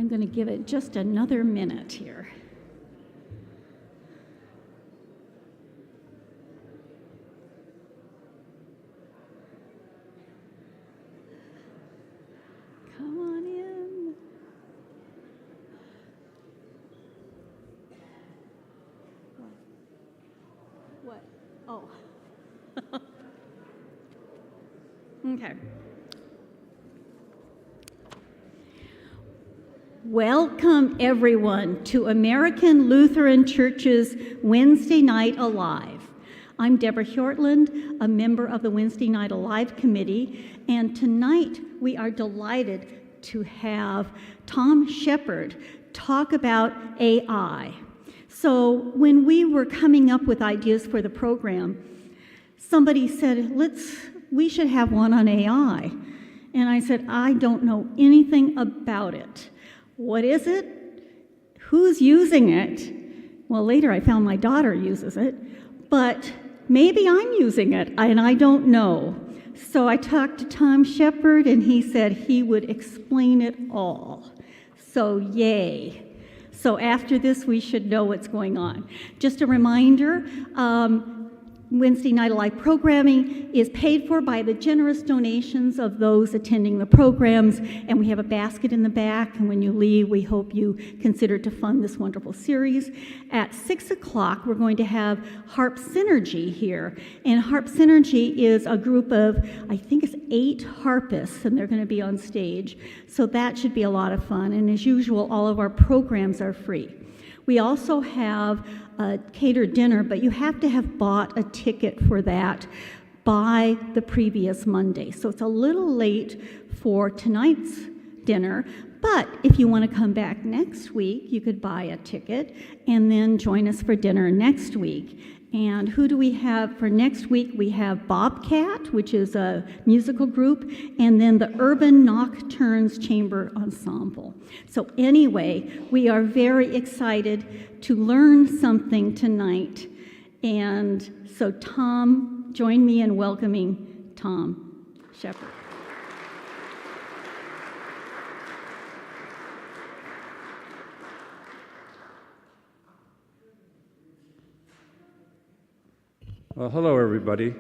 I'm going to give it just another minute here. Come on in. What? Oh. Okay. Welcome, everyone, to American Lutheran Church's Wednesday Night Alive. I'm Deborah Hjortland, a member of the Wednesday Night Alive Committee, and tonight we are delighted to have Tom Shepard talk about AI. So when we were coming up with ideas for the program, somebody said, we should have one on AI. And I said, I don't know anything about it. What is it? Who's using it? Well, later I found my daughter uses it, but maybe I'm using it, and I don't know. So I talked to Tom Shepard, and he said he would explain it all. So yay. So after this, we should know what's going on. Just a reminder, Wednesday Night Alive programming is paid for by the generous donations of those attending the programs, and we have a basket in the back, and when you leave, we hope you consider to fund this wonderful series. At 6 o'clock, we're going to have Harp Synergy here, and Harp Synergy is a group of, I think it's 8 harpists, and they're going to be on stage, so that should be a lot of fun, and as usual, all of our programs are free. We also have a catered dinner, but you have to have bought a ticket for that by the previous Monday. So it's a little late for tonight's dinner, but if you want to come back next week, you could buy a ticket and then join us for dinner next week. And who do we have for next week? We have Bobcat, which is a musical group, and then the Urban Nocturnes Chamber Ensemble. So anyway, we are very excited to learn something tonight. And so Tom, join me in welcoming Tom Shepard. Well, hello, everybody.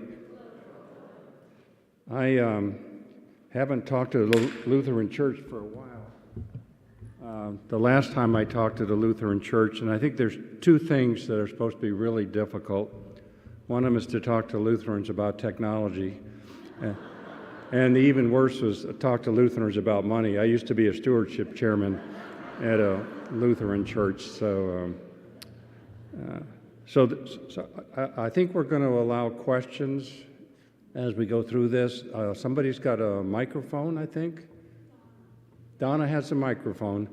I haven't talked to the Lutheran Church for a while. The last time I talked to the Lutheran Church, and I think there's 2 things that are supposed to be really difficult. One of them is to talk to Lutherans about technology, and the even worse was to talk to Lutherans about money. I used to be a stewardship chairman at a Lutheran church, so I think we're going to allow questions as we go through this. Somebody's got a microphone, I think. Donna has a microphone.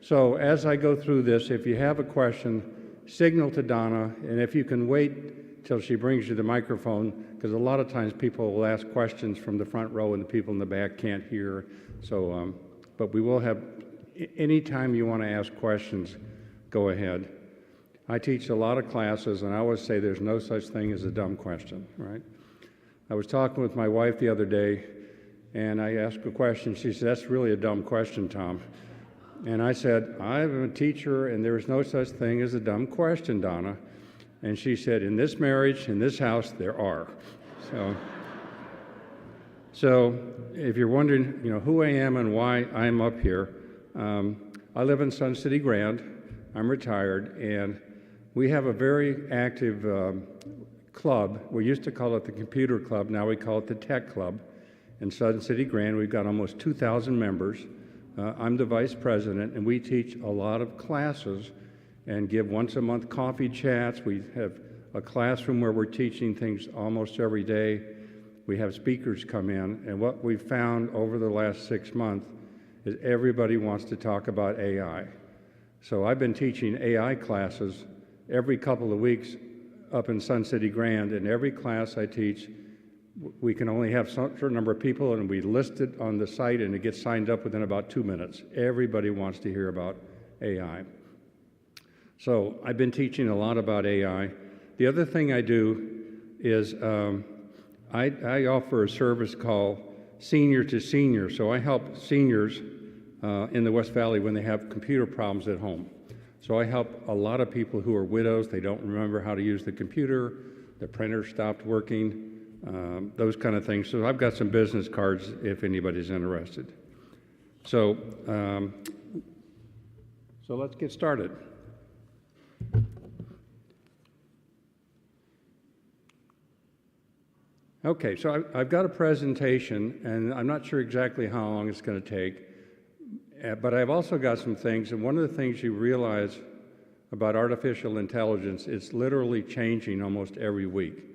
So as I go through this, if you have a question, signal to Donna, and if you can wait till she brings you the microphone, because a lot of times people will ask questions from the front row and the people in the back can't hear. So, but we will have, anytime you want to ask questions, go ahead. I teach a lot of classes, and I always say there's no such thing as a dumb question, right? I was talking with my wife the other day, and I asked a question. She said, "That's really a dumb question, Tom." And I said, "I'm a teacher, and there is no such thing as a dumb question, Donna." And she said, "In this marriage, in this house, there are." So if you're wondering, who I am and why I'm up here, I live in Sun City Grand. I'm retired, and we have a very active club. We used to call it the Computer Club. Now we call it the Tech Club. In Sun City Grand, we've got almost 2,000 members. I'm the vice president, and we teach a lot of classes and give once-a-month coffee chats. We have a classroom where we're teaching things almost every day. We have speakers come in, and what we've found over the last 6 months is everybody wants to talk about AI. So I've been teaching AI classes every couple of weeks up in Sun City Grand, and every class I teach, we can only have a certain number of people, and we list it on the site, and it gets signed up within about 2 minutes. Everybody wants to hear about AI. So I've been teaching a lot about AI. The other thing I do is I offer a service called Senior to Senior. So I help seniors in the West Valley when they have computer problems at home. So I help a lot of people who are widows. They don't remember how to use the computer, the printer stopped working, those kind of things. So I've got some business cards if anybody's interested. So let's get started. Okay, so I've got a presentation, and I'm not sure exactly how long it's going to take, but I've also got some things, and one of the things you realize about artificial intelligence, it's literally changing almost every week.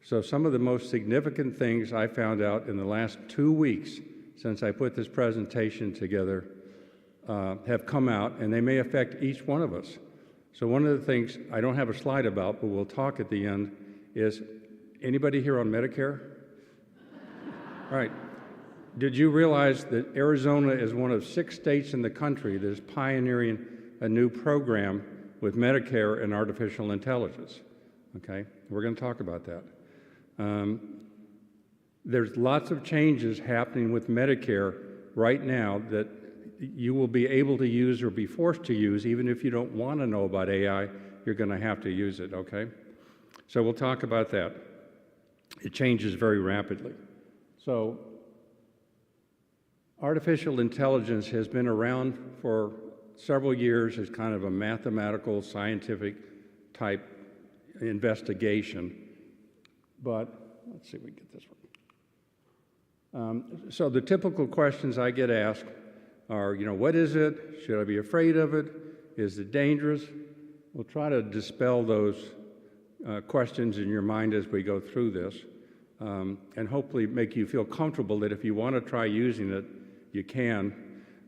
So some of the most significant things I found out in the last 2 weeks since I put this presentation together have come out, and they may affect each one of us. So one of the things I don't have a slide about, but we'll talk at the end, is anybody here on Medicare? Right. Did you realize that Arizona is one of 6 states in the country that is pioneering a new program with Medicare and artificial intelligence? Okay, we're going to talk about that. There's lots of changes happening with Medicare right now that you will be able to use or be forced to use. Even if you don't want to know about AI, you're going to have to use it, okay? So we'll talk about that. It changes very rapidly. So artificial intelligence has been around for several years as kind of a mathematical, scientific type investigation. But let's see if we get this one. So the typical questions I get asked are, what is it? Should I be afraid of it? Is it dangerous? We'll try to dispel those questions in your mind as we go through this, and hopefully make you feel comfortable that if you want to try using it, you can.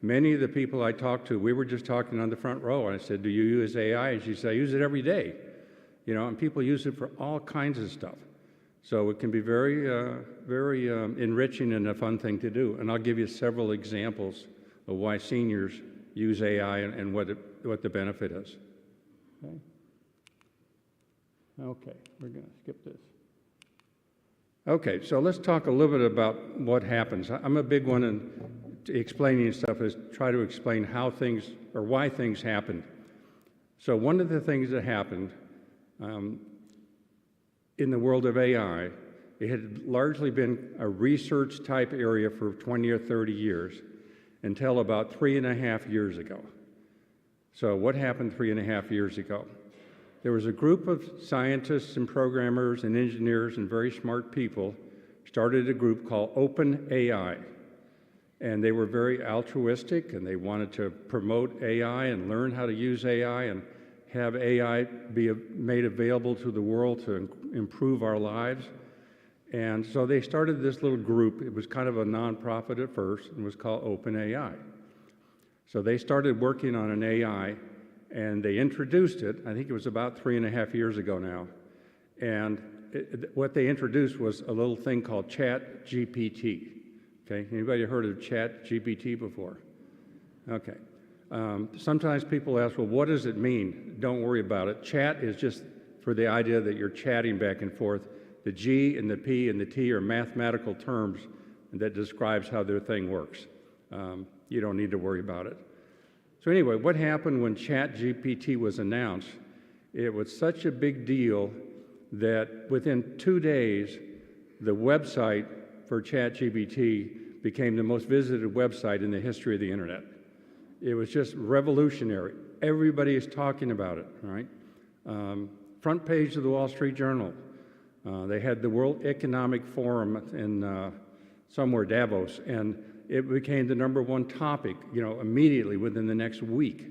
Many of the people I talked to, we were just talking on the front row, and I said, do you use AI? And she said, I use it every day. And people use it for all kinds of stuff. So it can be very, very enriching and a fun thing to do. And I'll give you several examples of why seniors use AI and what the benefit is. Okay, we're going to skip this. Okay, so let's talk a little bit about what happens. I'm a big one in explaining stuff, is try to explain how things or why things happened. So one of the things that happened in the world of AI, it had largely been a research type area for 20 or 30 years until about 3.5 years ago. So what happened 3.5 years ago? There was a group of scientists and programmers and engineers and very smart people started a group called OpenAI. And they were very altruistic, and they wanted to promote AI and learn how to use AI and have AI be made available to the world to improve our lives. And so they started this little group. It was kind of a nonprofit at first, and was called OpenAI. So they started working on an AI, and they introduced it. I think it was about 3.5 years ago now. And what they introduced was a little thing called ChatGPT. Okay, anybody heard of ChatGPT before? Okay. Sometimes people ask, well, what does it mean? Don't worry about it. Chat is just for the idea that you're chatting back and forth. The G and the P and the T are mathematical terms that describes how their thing works. You don't need to worry about it. So anyway, what happened when ChatGPT was announced? It was such a big deal that within 2 days, the website for ChatGPT became the most visited website in the history of the internet. It was just revolutionary. Everybody is talking about it, right? Front page of the Wall Street Journal. They had the World Economic Forum in somewhere Davos, and it became the #1 topic, immediately within the next week.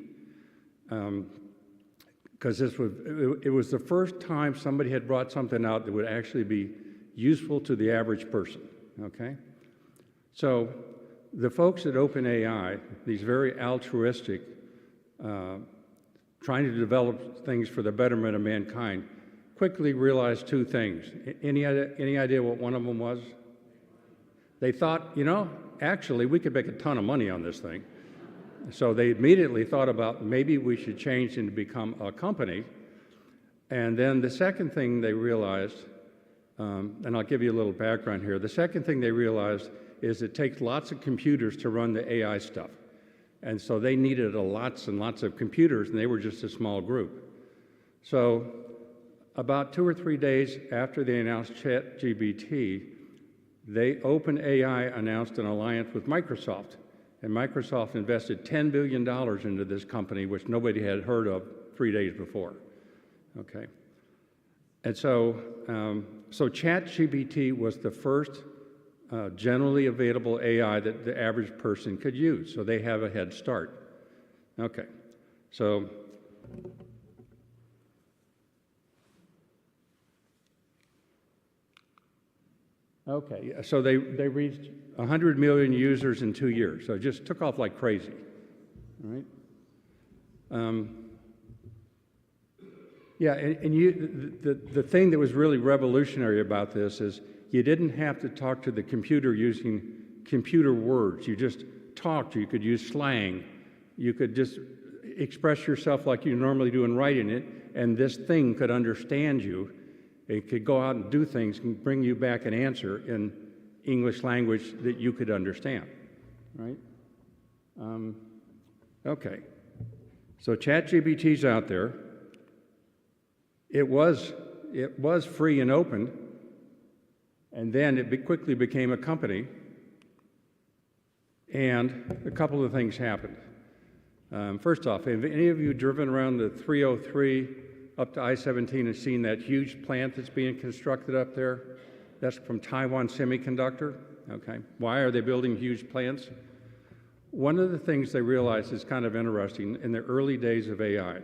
Because it was the first time somebody had brought something out that would actually be useful to the average person, okay? So the folks at OpenAI, these very altruistic, trying to develop things for the betterment of mankind, quickly realized 2 things. Any idea what one of them was? They thought, actually, we could make a ton of money on this thing. So they immediately thought about maybe we should change and become a company. And then the second thing they realized, and I'll give you a little background here. The second thing they realized is it takes lots of computers to run the AI stuff. And so they needed lots and lots of computers, and they were just a small group. So about 2 or 3 days after they announced ChatGPT, OpenAI announced an alliance with Microsoft. And Microsoft invested $10 billion into this company, which nobody had heard of 3 days before. Okay. And so ChatGPT was the first generally available AI that the average person could use. So they have a head start. Okay. So they reached 100 million users in 2 years. So it just took off like crazy. All right. The thing that was really revolutionary about this is you didn't have to talk to the computer using computer words. You just talked. You could use slang. You could just express yourself like you normally do in writing it, and this thing could understand you. It could go out and do things and bring you back an answer in English language that you could understand, right? Okay. So ChatGPT's out there. It was free and open, and then it quickly became a company, and a couple of things happened. First off, have any of you driven around the 303 up to I-17 and seen that huge plant that's being constructed up there? That's from Taiwan Semiconductor. Okay. Why are they building huge plants? One of the things they realized is kind of interesting in the early days of AI.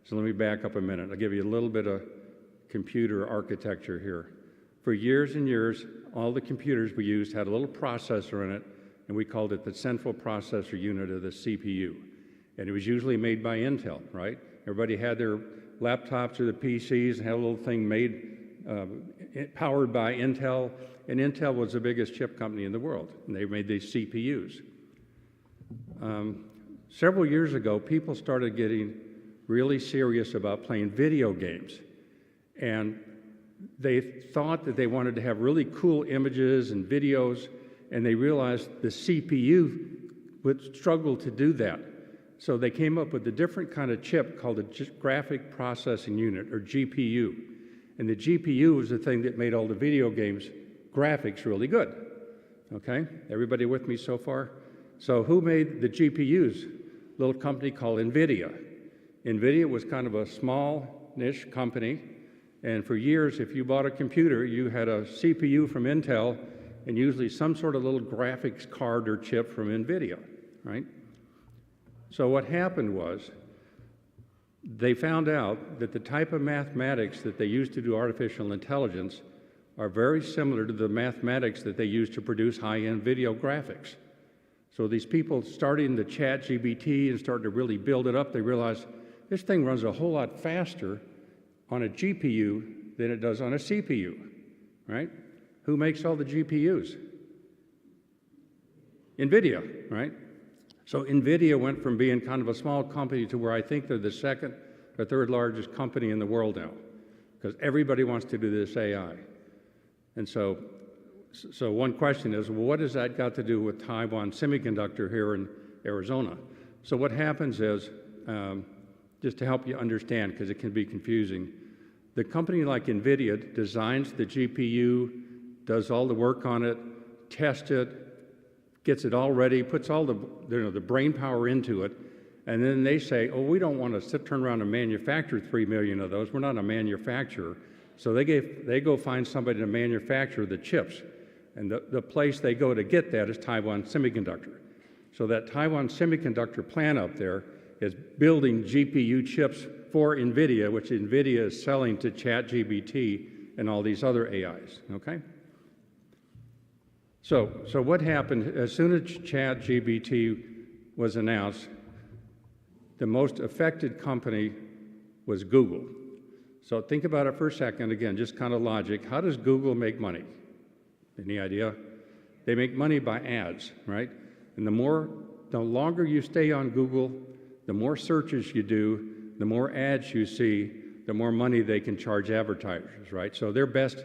So let me back up a minute. I'll give you a little bit of computer architecture here. For years and years, all the computers we used had a little processor in it, and we called it the central processor unit of the CPU. And it was usually made by Intel, right? Everybody had their laptops or the PCs and had a little thing made, powered by Intel, and Intel was the biggest chip company in the world, and they made these CPUs. Several years ago, people started getting really serious about playing video games, and they thought that they wanted to have really cool images and videos, and they realized the CPU would struggle to do that. So they came up with a different kind of chip called a graphic processing unit, or GPU. And the GPU was the thing that made all the video games graphics really good. Okay? Everybody with me so far? So who made the GPUs? A little company called NVIDIA. NVIDIA was kind of a small niche company, and for years, if you bought a computer, you had a CPU from Intel and usually some sort of little graphics card or chip from NVIDIA, right? So what happened was they found out that the type of mathematics that they use to do artificial intelligence are very similar to the mathematics that they use to produce high-end video graphics. So these people starting the ChatGPT and starting to really build it up, they realized this thing runs a whole lot faster on a GPU than it does on a CPU, right? Who makes all the GPUs? NVIDIA, right? So NVIDIA went from being kind of a small company to where I think they're the second or third largest company in the world now, because everybody wants to do this AI. And so one question is, well, what has that got to do with Taiwan Semiconductor here in Arizona? So what happens is, just to help you understand, because it can be confusing, the company like NVIDIA designs the GPU, does all the work on it, tests it, gets it all ready, puts all the brain power into it, and then they say, oh, we don't want to turn around and manufacture 3 million of those. We're not a manufacturer. So they go find somebody to manufacture the chips. And the place they go to get that is Taiwan Semiconductor. So that Taiwan Semiconductor plant up there is building GPU chips for NVIDIA, which NVIDIA is selling to ChatGPT and all these other AIs, okay? So what happened, as soon as ChatGPT was announced, the most affected company was Google. So think about it for a second, again, just kind of logic. How does Google make money? Any idea? They make money by ads, right? And the longer you stay on Google, the more searches you do, the more ads you see, the more money they can charge advertisers, right? So their best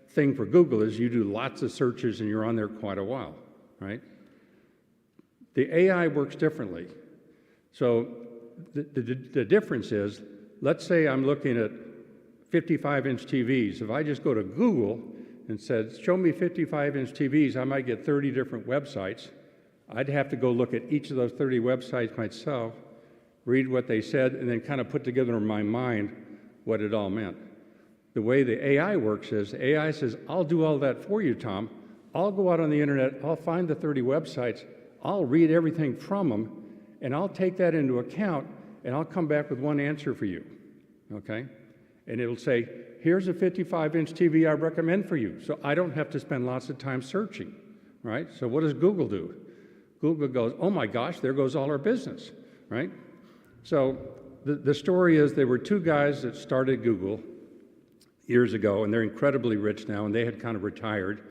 thing for Google is you do lots of searches and you're on there quite a while, right? The AI works differently. So the difference is, let's say I'm looking at 55-inch TVs. If I just go to Google and said, show me 55-inch TVs, I might get 30 different websites. I'd have to go look at each of those 30 websites myself, read what they said, and then kind of put together in my mind what it all meant. The way the AI works is, AI says, I'll do all that for you, Tom. I'll go out on the internet, I'll find the 30 websites, I'll read everything from them, and I'll take that into account, and I'll come back with one answer for you, okay? And it'll say, here's a 55-inch TV I recommend for you, so I don't have to spend lots of time searching, right? So what does Google do? Google goes, oh my gosh, there goes all our business, right? So the story is there were two guys that started Google years ago, and they're incredibly rich now, and they had kind of retired.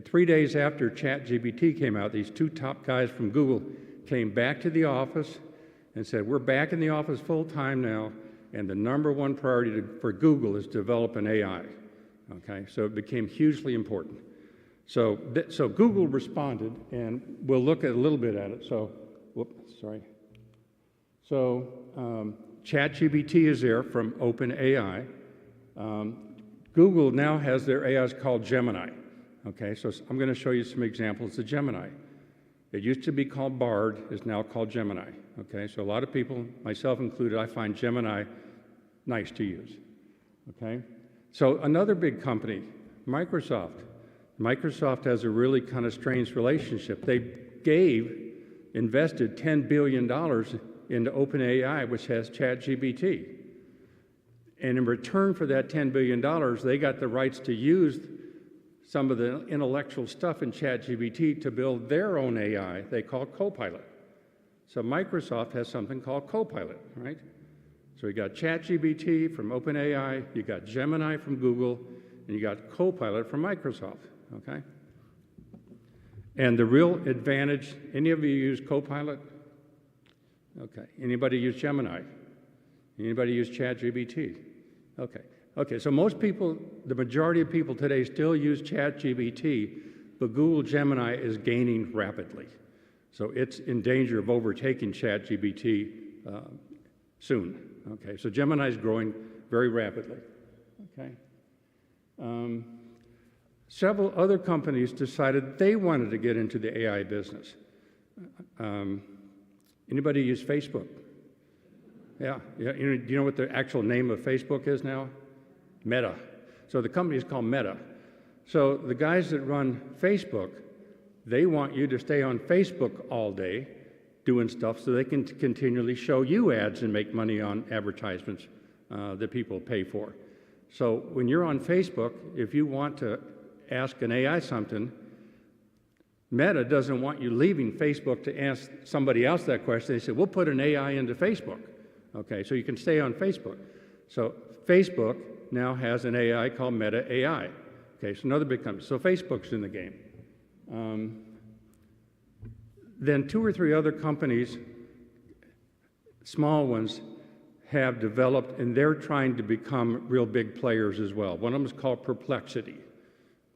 3 days after ChatGPT came out, these two top guys from Google came back to the office and said, we're back in the office full time now, and the number one priority for Google is to develop an AI, okay? So it became hugely important. So Google responded, and we'll look at a little bit at it. So, So ChatGPT is there from OpenAI. Google now has their AIs called Gemini. Okay, so I'm going to show you some examples of Gemini. It used to be called Bard, is now called Gemini. Okay, so a lot of people, myself included, I find Gemini nice to use. Okay, so another big company, Microsoft. Microsoft has a really kind of strange relationship. They invested $10 billion into OpenAI, which has ChatGPT. And in return for that $10 billion, they got the rights to use some of the intellectual stuff in ChatGPT to build their own AI they call Copilot. So Microsoft has something called Copilot, right? So you got ChatGPT from OpenAI, you got Gemini from Google, and you got Copilot from Microsoft, okay? And the real advantage, any of you use Copilot? Okay, anybody use Gemini? Anybody use ChatGPT? Okay. Okay, so most people, the majority of people today still use ChatGPT, but Google Gemini is gaining rapidly. So it's in danger of overtaking ChatGPT soon. Okay, so Gemini is growing very rapidly. Okay. Several other companies decided they wanted to get into the AI business. Anybody use Facebook? Yeah. Do you know what the actual name of Facebook is now? Meta. So the company is called Meta. So the guys that run Facebook, they want you to stay on Facebook all day doing stuff so they can continually show you ads and make money on advertisements that people pay for. So when you're on Facebook, if you want to ask an AI something, Meta doesn't want you leaving Facebook to ask somebody else that question. They say, we'll put an AI into Facebook. Okay, so you can stay on Facebook. So Facebook now has an AI called Meta AI. Okay, so another big company. So Facebook's in the game. Then 2 or 3 other companies, small ones, have developed, and they're trying to become real big players as well. One of them is called Perplexity.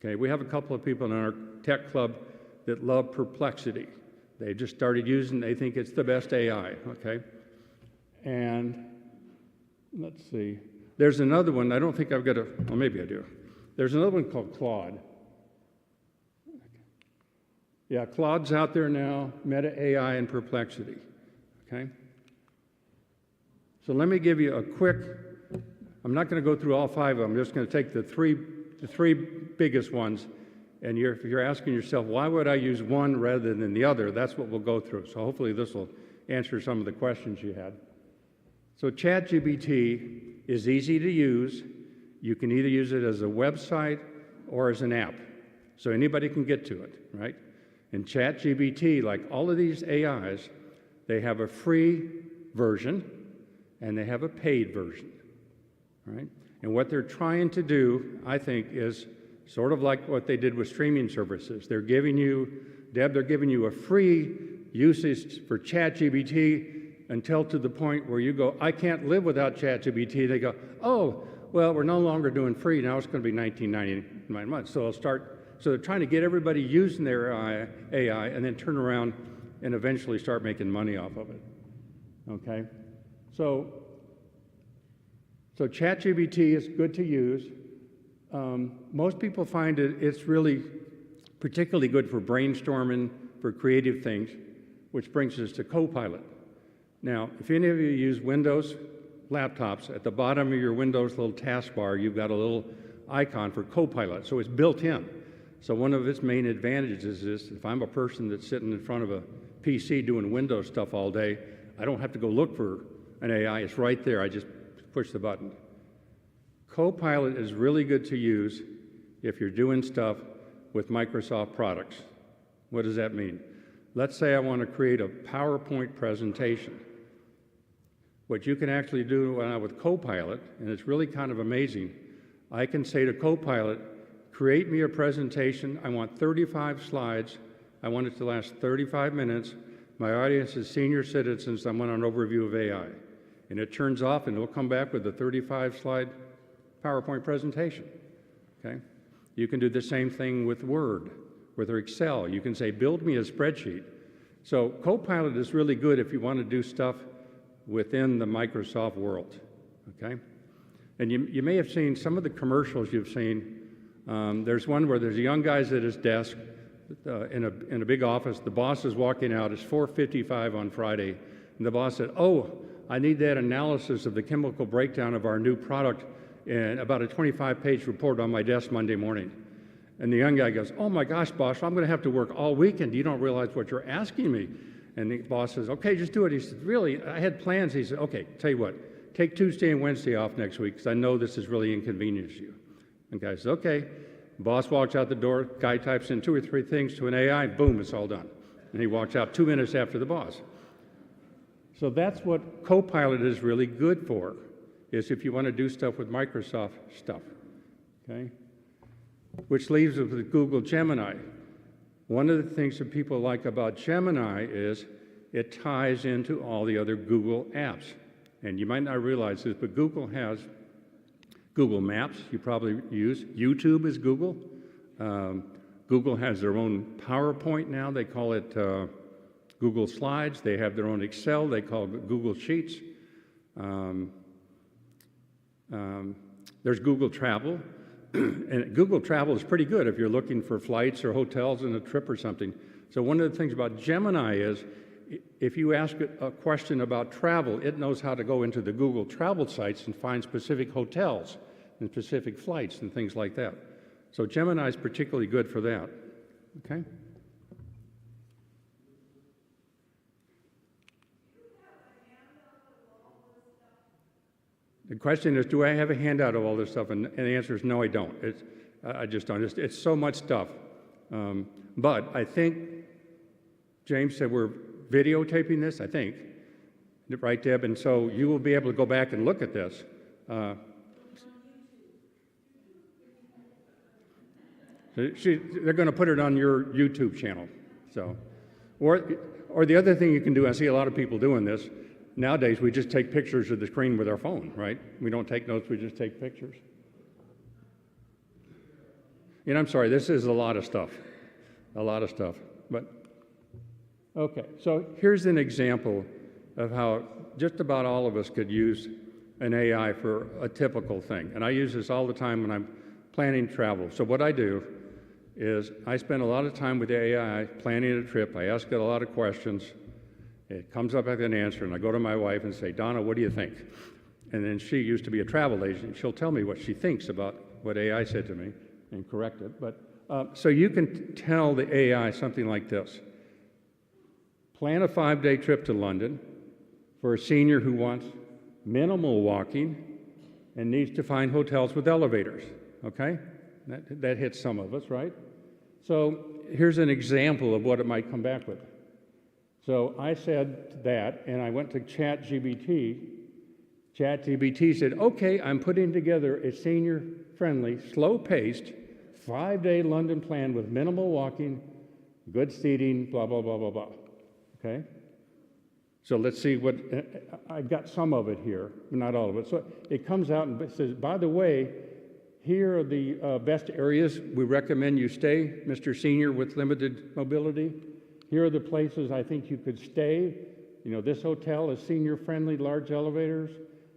Okay, we have a couple of people in our tech club that love Perplexity. They just started using, they think it's the best AI, okay? And let's see. There's another one, I don't think I've got a, well, maybe I do. There's another one called Claude. Yeah, Claude's out there now, Meta AI and Perplexity, okay? So let me give you a quick, I'm not going to go through all 5 of them, I'm just going to take the three biggest ones, and if you're asking yourself, why would I use one rather than the other, that's what we'll go through. So hopefully this will answer some of the questions you had. So ChatGPT is easy to use. You can either use it as a website or as an app. So anybody can get to it, right? And ChatGPT, like all of these AIs, they have a free version and they have a paid version, right? And what they're trying to do, I think, is sort of like what they did with streaming services. They're giving you, Deb, they're giving you a free usage for ChatGPT until to the point where you go, I can't live without ChatGPT. They go, oh, well, we're no longer doing free. Now it's going to be $19.99 a month. So they're trying to get everybody using their AI and then turn around and eventually start making money off of it. okay? So ChatGPT is good to use. Most people find it's really particularly good for brainstorming, for creative things, which brings us to Copilot. Now, if any of you use Windows laptops, at the bottom of your Windows little taskbar, you've got a little icon for Copilot, so it's built in. So one of its main advantages is if I'm a person that's sitting in front of a PC doing Windows stuff all day, I don't have to go look for an AI, it's right there, I just push the button. Copilot is really good to use if you're doing stuff with Microsoft products. What does that mean? Let's say I want to create a PowerPoint presentation. What you can actually do with Copilot, and it's really kind of amazing, I can say to Copilot, create me a presentation, I want 35 slides, I want it to last 35 minutes, my audience is senior citizens, I want an overview of AI. And it turns off and it'll come back with a 35-slide PowerPoint presentation, okay? You can do the same thing with Word, with Excel. You can say, build me a spreadsheet. So Copilot is really good if you want to do stuff within the Microsoft world, okay? And you may have seen some of the commercials you've seen. There's one where there's a young guy at his desk in a big office. The boss is walking out. It's 4:55 on Friday. And the boss said, oh, I need that analysis of the chemical breakdown of our new product and about a 25-page report on my desk Monday morning. And the young guy goes, oh my gosh, boss, I'm going to have to work all weekend. You don't realize what you're asking me. And the boss says, okay, just do it. He said, really, I had plans. He said, okay, tell you what, take Tuesday and Wednesday off next week because I know this is really inconvenient to you. And the guy says, okay. Boss walks out the door, guy types in 2 or 3 things to an AI, boom, it's all done. And he walks out 2 minutes after the boss. So that's what Copilot is really good for, is if you want to do stuff with Microsoft stuff, okay? Which leaves us with Google Gemini. One of the things that people like about Gemini is it ties into all the other Google apps. And you might not realize this, but Google has Google Maps, you probably use. YouTube is Google. Google has their own PowerPoint now. They call it Google Slides. They have their own Excel. They call it Google Sheets. There's Google Travel. And Google Travel is pretty good if you're looking for flights or hotels and a trip or something. So one of the things about Gemini is if you ask a question about travel, it knows how to go into the Google travel sites and find specific hotels and specific flights and things like that. So Gemini is particularly good for that, okay? The question is, do I have a handout of all this stuff? And the answer is no, I don't. I just don't. It's so much stuff. But I think James said we're videotaping this, I think. Right, Deb? And so you will be able to go back and look at this. They're going to put it on your YouTube channel. So, or the other thing you can do, I see a lot of people doing this. Nowadays, we just take pictures of the screen with our phone, right? We don't take notes, we just take pictures. And I'm sorry, this is a lot of stuff. But, okay, so here's an example of how just about all of us could use an AI for a typical thing. And I use this all the time when I'm planning travel. So what I do is I spend a lot of time with the AI planning a trip. I ask it a lot of questions. It comes up with an answer, and I go to my wife and say, Donna, what do you think? And then she used to be a travel agent. She'll tell me what she thinks about what AI said to me and correct it. But so you can tell the AI something like this. Plan a 5-day trip to London for a senior who wants minimal walking and needs to find hotels with elevators, okay? That hits some of us, right? So here's an example of what it might come back with. So I said that, and I went to ChatGPT. ChatGPT said, okay, I'm putting together a senior-friendly, slow-paced, 5-day London plan with minimal walking, good seating, blah, blah, blah, blah, blah. Okay? So let's see what, I've got some of it here, not all of it. So it comes out and says, by the way, here are the best areas we recommend you stay, Mr. Senior with limited mobility. Here are the places I think you could stay you know, this hotel is senior-friendly, large elevators.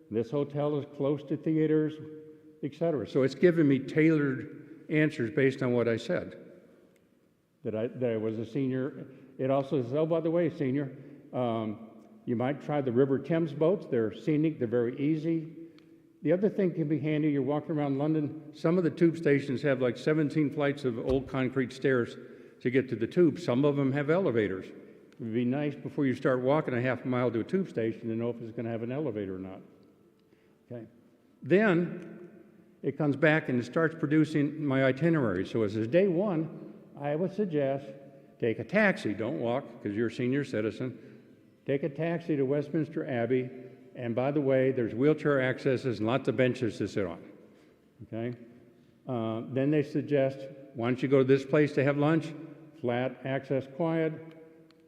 This hotel is close to theaters, etc. So it's given me tailored answers based on what I said. That I was a senior. It also says, oh, by the way, senior, you might try the River Thames boats. They're scenic, they're very easy. The other thing can be handy, you're walking around London, some of the tube stations have like 17 flights of old concrete stairs to get to the tube. Some of them have elevators. It would be nice before you start walking a half a mile to a tube station to know if it's going to have an elevator or not. Okay. Then it comes back and it starts producing my itinerary. So as day one, I would suggest take a taxi. Don't walk because you're a senior citizen. Take a taxi to Westminster Abbey. And by the way, there's wheelchair accesses and lots of benches to sit on. Okay? Then they suggest, why don't you go to this place to have lunch? Flat, access, quiet.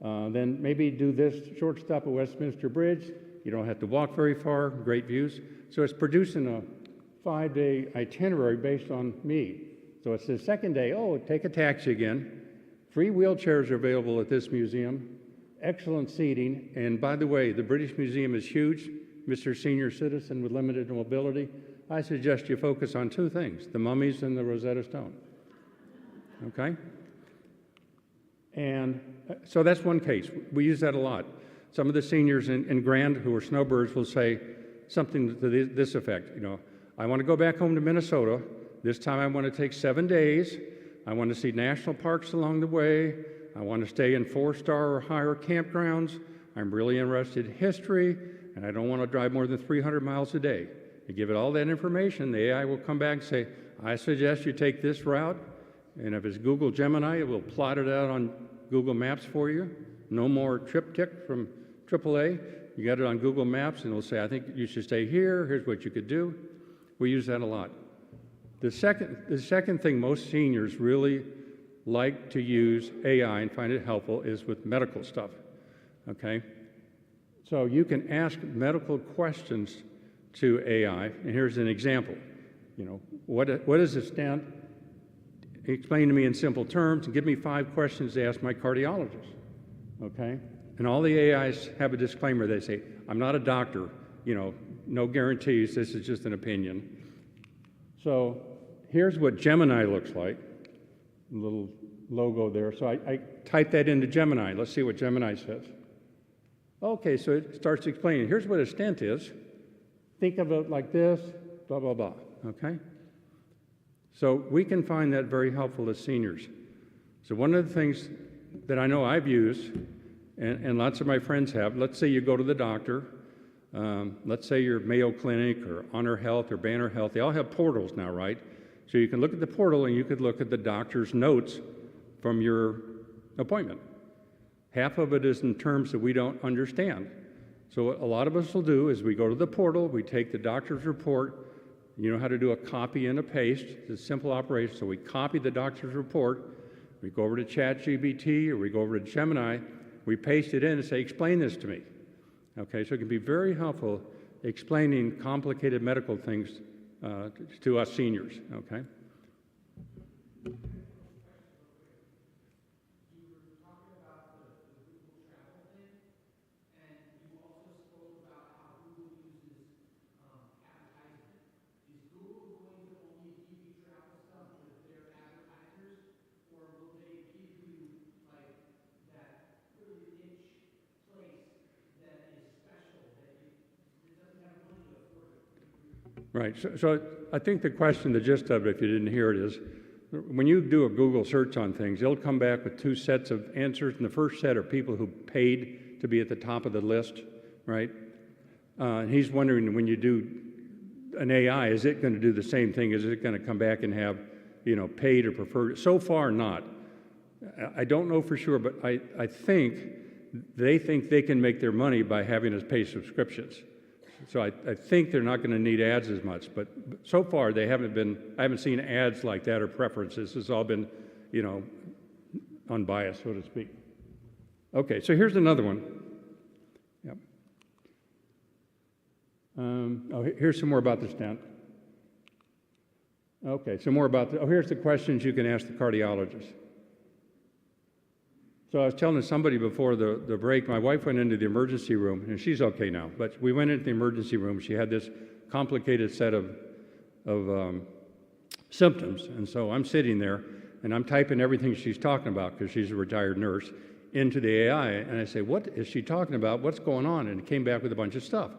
Then maybe do this short stop at Westminster Bridge. You don't have to walk very far, great views. So it's producing a 5-day itinerary based on me. So it's the second day, oh, take a taxi again. Free wheelchairs are available at this museum. Excellent seating. And by the way, the British Museum is huge. Mr. Senior Citizen with limited mobility, I suggest you focus on two things, the mummies and the Rosetta Stone. Okay? And so that's one case. We use that a lot. Some of the seniors in Grand who are snowbirds will say something to this effect, you know, I want to go back home to Minnesota. This time I want to take 7 days. I want to see national parks along the way. I want to stay in 4-star or higher campgrounds. I'm really interested in history, and I don't want to drive more than 300 miles a day. You give it all that information, the AI will come back and say, I suggest you take this route, and if it's Google Gemini, it will plot it out on Google Maps for you. No more triptych from AAA. You got it on Google Maps, and it'll say, I think you should stay here. Here's what you could do. We use that a lot. The second thing most seniors really like to use AI and find it helpful is with medical stuff, okay? So you can ask medical questions to AI, and here's an example. You know, what is a stent? Explain to me in simple terms, and give me 5 questions to ask my cardiologist, okay? And all the AIs have a disclaimer. They say, I'm not a doctor, you know, no guarantees, this is just an opinion. So here's what Gemini looks like. A little logo there. So I type that into Gemini. Let's see what Gemini says. Okay, so it starts explaining. Here's what a stent is. Think of it like this, blah, blah, blah. Okay? So we can find that very helpful as seniors. So one of the things that I know I've used, and lots of my friends have, let's say you go to the doctor. Let's say you're Mayo Clinic or Honor Health or Banner Health. They all have portals now, right? So you can look at the portal and you could look at the doctor's notes from your appointment. Half of it is in terms that we don't understand. So what a lot of us will do is we go to the portal, we take the doctor's report. You know how to do a copy and a paste. It's a simple operation. So we copy the doctor's report, we go over to ChatGPT or we go over to Gemini, we paste it in and say, explain this to me. Okay, so it can be very helpful explaining complicated medical things to us seniors, okay? Right, so I think the question, the gist of it, if you didn't hear it, is when you do a Google search on things, it'll come back with 2 sets of answers, and the first set are people who paid to be at the top of the list, right? And he's wondering, when you do an AI, is it going to do the same thing? Is it going to come back and have, you know, paid or preferred? So far, not. I don't know for sure, but I think they can make their money by having us pay subscriptions. So I think they're not going to need ads as much, but so far I haven't seen ads like that or preferences. It's all been, you know, unbiased, so to speak. Okay, so here's another one. Yep. Here's some more about the stent. Okay, some more about here's the questions you can ask the cardiologist. So I was telling somebody before the break, my wife went into the emergency room, and she's okay now, but we went into the emergency room. She had this complicated set of symptoms, and so I'm sitting there, and I'm typing everything she's talking about, because she's a retired nurse, into the AI, and I say, what is she talking about? What's going on? And it came back with a bunch of stuff.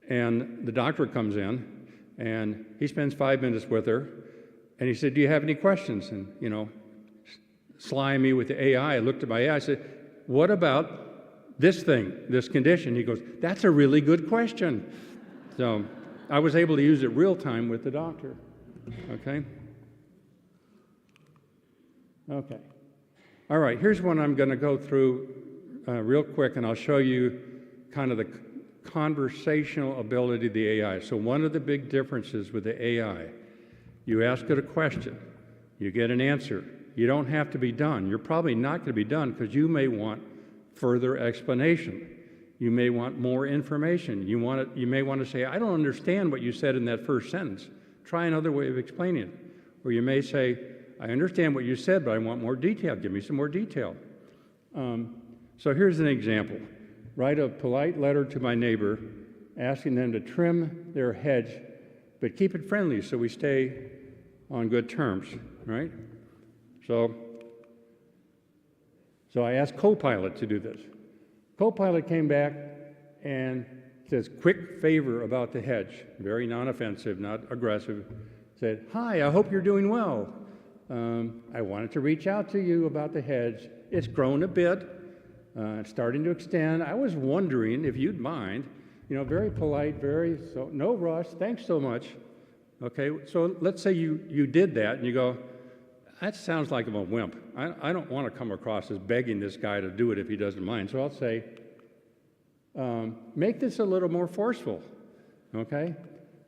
And the doctor comes in, and he spends 5 minutes with her, and he said, do you have any questions? And, slying me with the AI, I looked at my AI, I said, what about this thing, this condition? He goes, that's a really good question. So I was able to use it real time with the doctor, okay? Okay. All right, here's one I'm going to go through real quick, and I'll show you kind of the conversational ability of the AI. So one of the big differences with the AI, you ask it a question, you get an answer. You don't have to be done. You're probably not going to be done because you may want further explanation. You may want more information. You may want to say, I don't understand what you said in that first sentence. Try another way of explaining it. Or you may say, I understand what you said, but I want more detail. Give me some more detail. So here's an example. Write a polite letter to my neighbor asking them to trim their hedge, but keep it friendly so we stay on good terms, right? So I asked Copilot to do this. Copilot came back and says, quick favor about the hedge, very non-offensive, not aggressive. Said, hi, I hope you're doing well. I wanted to reach out to you about the hedge. It's grown a bit. It's starting to extend. I was wondering if you'd mind, very polite, no rush, thanks so much. Okay, so let's say you did that and you go, that sounds like I'm a wimp. I don't want to come across as begging this guy to do it if he doesn't mind. So I'll say, make this a little more forceful, okay?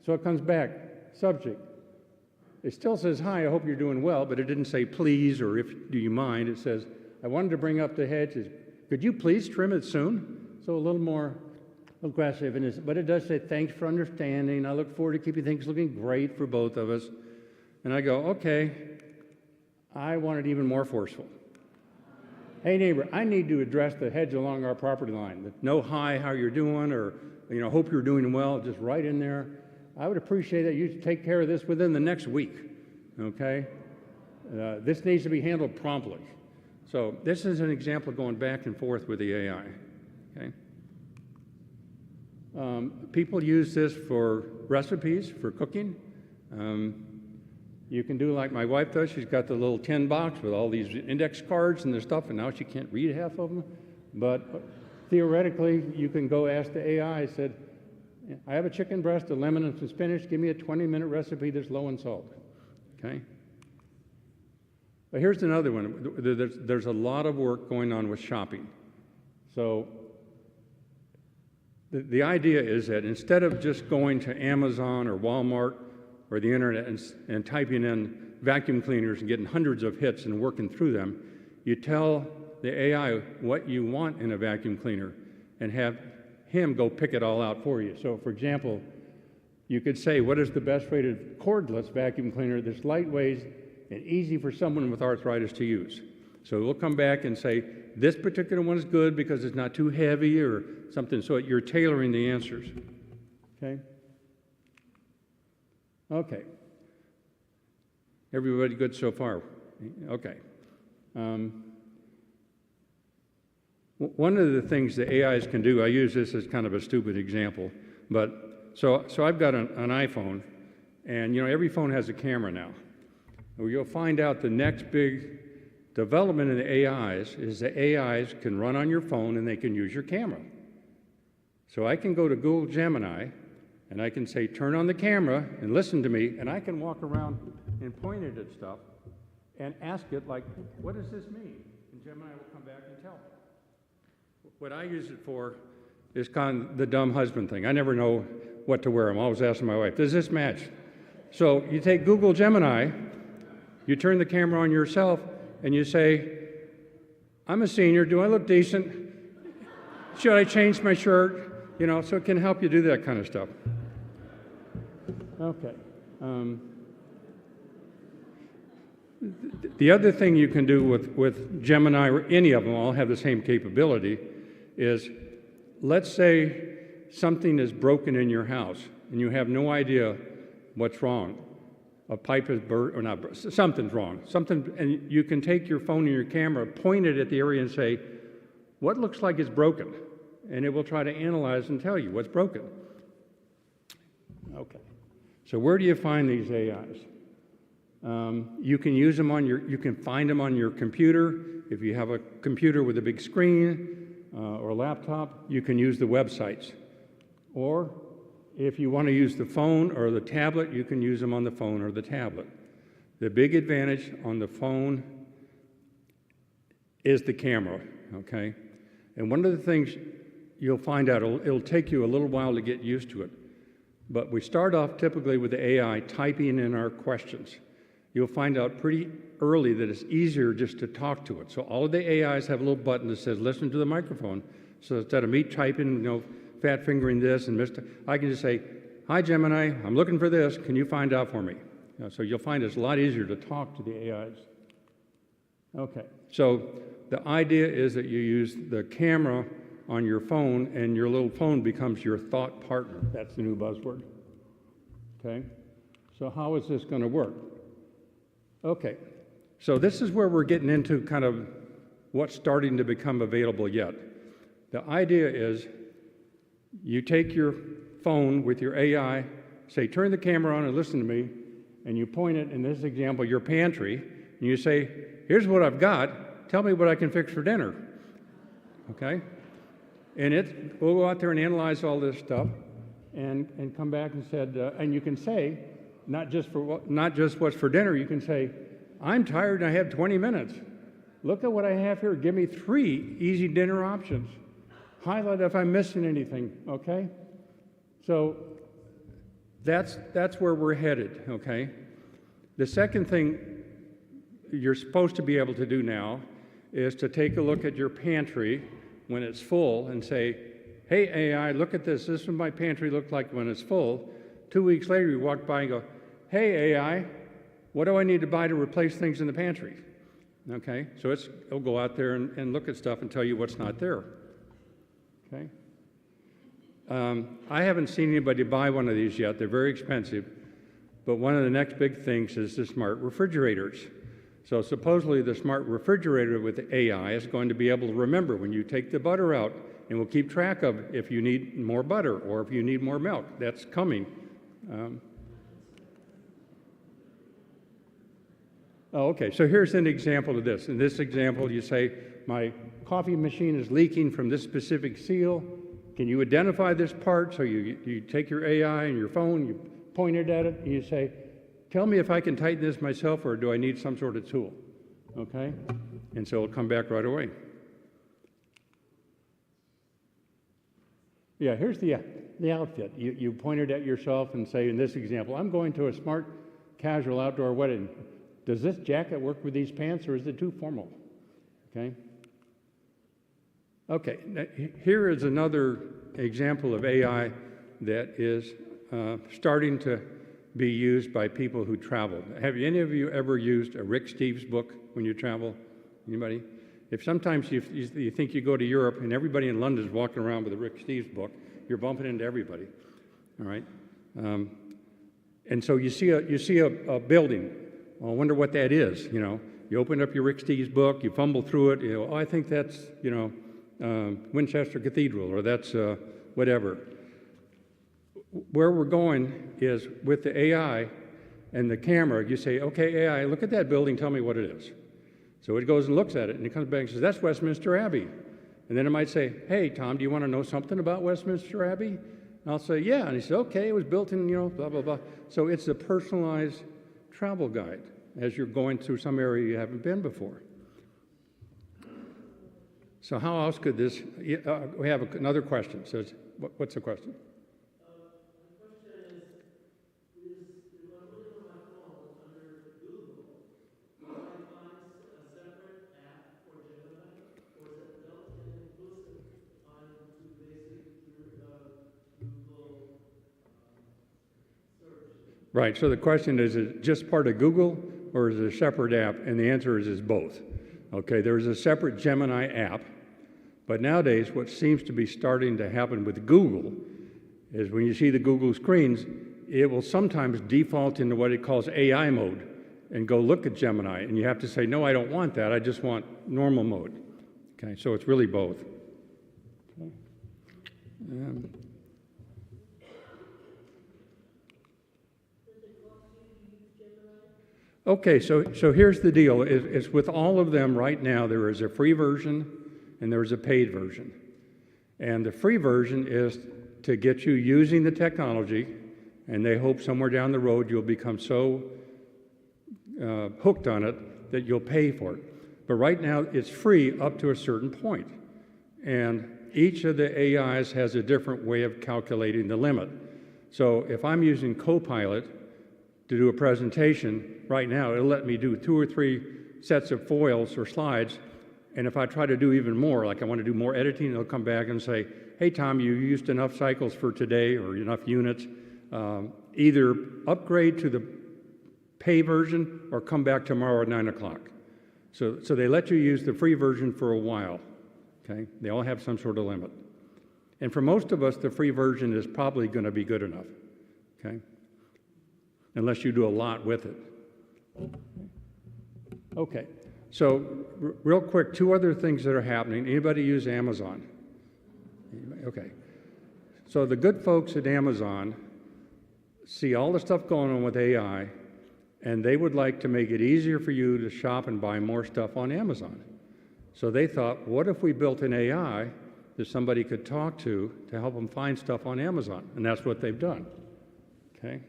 So it comes back, subject. It still says, hi, I hope you're doing well, but it didn't say please or do you mind. It says, I wanted to bring up the hedges. Could you please trim it soon? So a little more aggressive, but it does say, thanks for understanding. I look forward to keeping things looking great for both of us. And I go, okay. I want it even more forceful. Hey neighbor, I need to address the hedge along our property line. No hi, how you're doing, or hope you're doing well, just right in there. I would appreciate that you take care of this within the next week, okay? This needs to be handled promptly. So this is an example of going back and forth with the AI, okay? People use this for recipes, for cooking. You can do like my wife does. She's got the little tin box with all these index cards and the stuff, and now she can't read half of them. But theoretically, you can go ask the AI, I said, I have a chicken breast, a lemon, and some spinach. Give me a 20-minute recipe that's low in salt, okay? But here's another one. There's a lot of work going on with shopping. So the idea is that instead of just going to Amazon or Walmart or the internet and typing in vacuum cleaners and getting hundreds of hits and working through them, you tell the AI what you want in a vacuum cleaner and have him go pick it all out for you. So for example, you could say, what is the best rated cordless vacuum cleaner that's lightweight and easy for someone with arthritis to use? So we'll come back and say, this particular one is good because it's not too heavy or something, so you're tailoring the answers, okay? Okay. Everybody good so far? Okay. One of the things the AIs can do, I use this as kind of a stupid example, but so I've got an iPhone, and every phone has a camera now. Well, you'll find out the next big development in the AIs is the AIs can run on your phone and they can use your camera. So I can go to Google Gemini and I can say, turn on the camera and listen to me, and I can walk around and point it at stuff and ask it, like, what does this mean? And Gemini will come back and tell me. What I use it for is kind of the dumb husband thing. I never know what to wear. I'm always asking my wife, does this match? So you take Google Gemini, you turn the camera on yourself, and you say, I'm a senior, do I look decent? Should I change my shirt? So it can help you do that kind of stuff. Okay. The other thing you can do with Gemini, or any of them all have the same capability, is let's say something is broken in your house and you have no idea what's wrong. A pipe is burst, or not, something's wrong. And you can take your phone and your camera, point it at the area and say, what looks like it's broken? And it will try to analyze and tell you what's broken. Okay. So where do you find these AIs? You can use them you can find them on your computer. If you have a computer with a big screen or a laptop, you can use the websites. Or if you want to use the phone or the tablet, you can use them on the phone or the tablet. The big advantage on the phone is the camera, okay? And one of the things you'll find out, it'll take you a little while to get used to it, but we start off typically with the AI typing in our questions. You'll find out pretty early that it's easier just to talk to it. So all of the AIs have a little button that says, listen to the microphone. So instead of me typing, fat fingering this and I can just say, hi Gemini, I'm looking for this, can you find out for me? So you'll find it's a lot easier to talk to the AIs. Okay, so the idea is that you use the camera on your phone and your little phone becomes your thought partner. That's the new buzzword. Okay, so how is this going to work? Okay, so this is where we're getting into kind of what's starting to become available yet. The idea is you take your phone with your AI, say, turn the camera on and listen to me, and you point it, in this example, your pantry, and you say, here's what I've got, tell me what I can fix for dinner, okay? And we'll go out there and analyze all this stuff and come back and said, and you can say, not just what's for dinner, you can say, I'm tired and I have 20 minutes. Look at what I have here, give me 3 easy dinner options. Highlight if I'm missing anything, okay? So that's where we're headed, okay? The second thing you're supposed to be able to do now is to take a look at your pantry when it's full and say, hey AI, look at this. This is what my pantry looked like when it's full. 2 weeks later, you walk by and go, hey AI, what do I need to buy to replace things in the pantry? Okay, so it'll go out there and look at stuff and tell you what's not there. Okay. I haven't seen anybody buy one of these yet. They're very expensive. But one of the next big things is the smart refrigerators. So supposedly the smart refrigerator with the AI is going to be able to remember when you take the butter out and will keep track of if you need more butter or if you need more milk. That's coming. Okay, so here's an example of this. In this example, you say, my coffee machine is leaking from this specific seal. Can you identify this part? So you take your AI and your phone, you point it at it, and you say, tell me if I can tighten this myself or do I need some sort of tool? Okay? And so it'll come back right away. Yeah, here's the outfit. You point it at yourself and say, in this example, I'm going to a smart casual outdoor wedding. Does this jacket work with these pants or is it too formal? Okay? Okay, now, here is another example of AI that is starting to be used by people who travel. Have any of you ever used a Rick Steves book when you travel? Anybody? If sometimes you think you go to Europe and everybody in London is walking around with a Rick Steves book, you're bumping into everybody, all right? And so you see a building. Well, I wonder what that is, You open up your Rick Steves book, you fumble through it, oh, I think that's, Winchester Cathedral, or that's whatever. Where we're going is with the AI and the camera, you say, okay, AI, look at that building, tell me what it is. So it goes and looks at it, and it comes back and says, that's Westminster Abbey. And then it might say, hey, Tom, do you want to know something about Westminster Abbey? And I'll say, yeah. And he says, okay, it was built in, blah, blah, blah. So it's a personalized travel guide as you're going through some area you haven't been before. So how else could this, we have another question. So what's the question? The question is if I'm looking on my phone under Google, do I find a separate app for Gemini, or is it built in inclusive onto basic Google search? Right, so the question is it just part of Google, or is it a separate app? And the answer is both. Okay, there's a separate Gemini app, but nowadays what seems to be starting to happen with Google is when you see the Google screens, it will sometimes default into what it calls AI mode and go look at Gemini, and you have to say, no, I don't want that, I just want normal mode. Okay, so it's really both. Okay. Okay, so here's the deal. It's with all of them right now, there is a free version and there is a paid version. And the free version is to get you using the technology, and they hope somewhere down the road you'll become so hooked on it that you'll pay for it. But right now it's free up to a certain point. And each of the AIs has a different way of calculating the limit. So if I'm using Copilot to do a presentation, right now it'll let me do 2 or 3 sets of foils or slides, and if I try to do even more, like I want to do more editing, it'll come back and say, hey Tom, you used enough cycles for today or enough units, either upgrade to the pay version or come back tomorrow at 9 o'clock. So they let you use the free version for a while, okay? They all have some sort of limit. And for most of us, the free version is probably going to be good enough, okay? Unless you do a lot with it. Okay, so real quick, 2 other things that are happening. Anybody use Amazon? Anybody? Okay. So the good folks at Amazon see all the stuff going on with AI, and they would like to make it easier for you to shop and buy more stuff on Amazon. So they thought, what if we built an AI that somebody could talk to help them find stuff on Amazon? And that's what they've done, okay?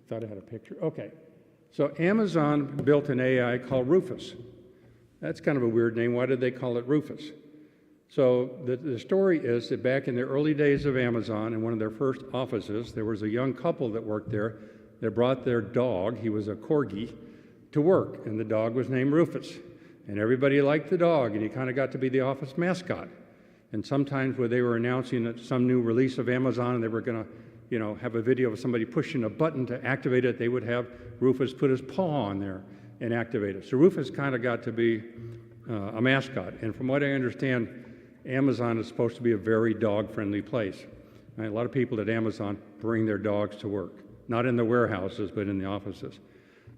Thought I had a picture. Okay. So Amazon built an AI called Rufus. That's kind of a weird name. Why did they call it Rufus? So the story is that back in the early days of Amazon, in one of their first offices, there was a young couple that worked there that brought their dog, he was a corgi, to work, and the dog was named Rufus. And everybody liked the dog, and he kind of got to be the office mascot. And sometimes when they were announcing that some new release of Amazon and they were going to have a video of somebody pushing a button to activate it, they would have Rufus put his paw on there and activate it. So Rufus kind of got to be a mascot. And from what I understand, Amazon is supposed to be a very dog-friendly place. Right? A lot of people at Amazon bring their dogs to work, not in the warehouses, but in the offices.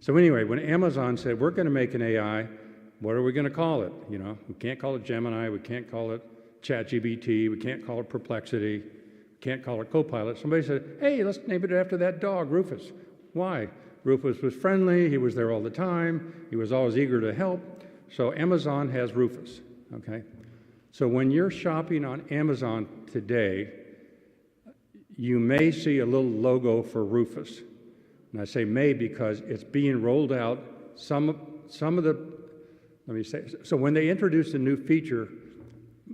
So anyway, when Amazon said, we're going to make an AI, what are we going to call it? We can't call it Gemini, we can't call it ChatGPT, we can't call it Perplexity, can't call it Copilot. Somebody said, hey, let's name it after that dog, Rufus. Why? Rufus was friendly, he was there all the time, he was always eager to help. So Amazon has Rufus, okay? So when you're shopping on Amazon today, you may see a little logo for Rufus. And I say may because it's being rolled out. Some of the, let me say, so when they introduce a new feature,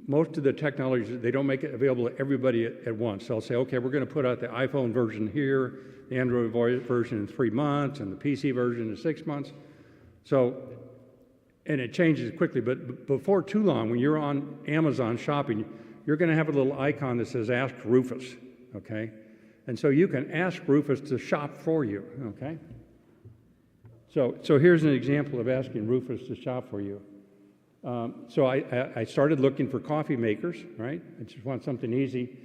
most of the technologies, they don't make it available to everybody at once. They'll say, okay, we're going to put out the iPhone version here, the Android version in 3 months, and the PC version in 6 months. So, and it changes quickly, but before too long, when you're on Amazon shopping, you're going to have a little icon that says Ask Rufus, okay? And so you can ask Rufus to shop for you, okay? So here's an example of asking Rufus to shop for you. So I started looking for coffee makers, right? I just want something easy.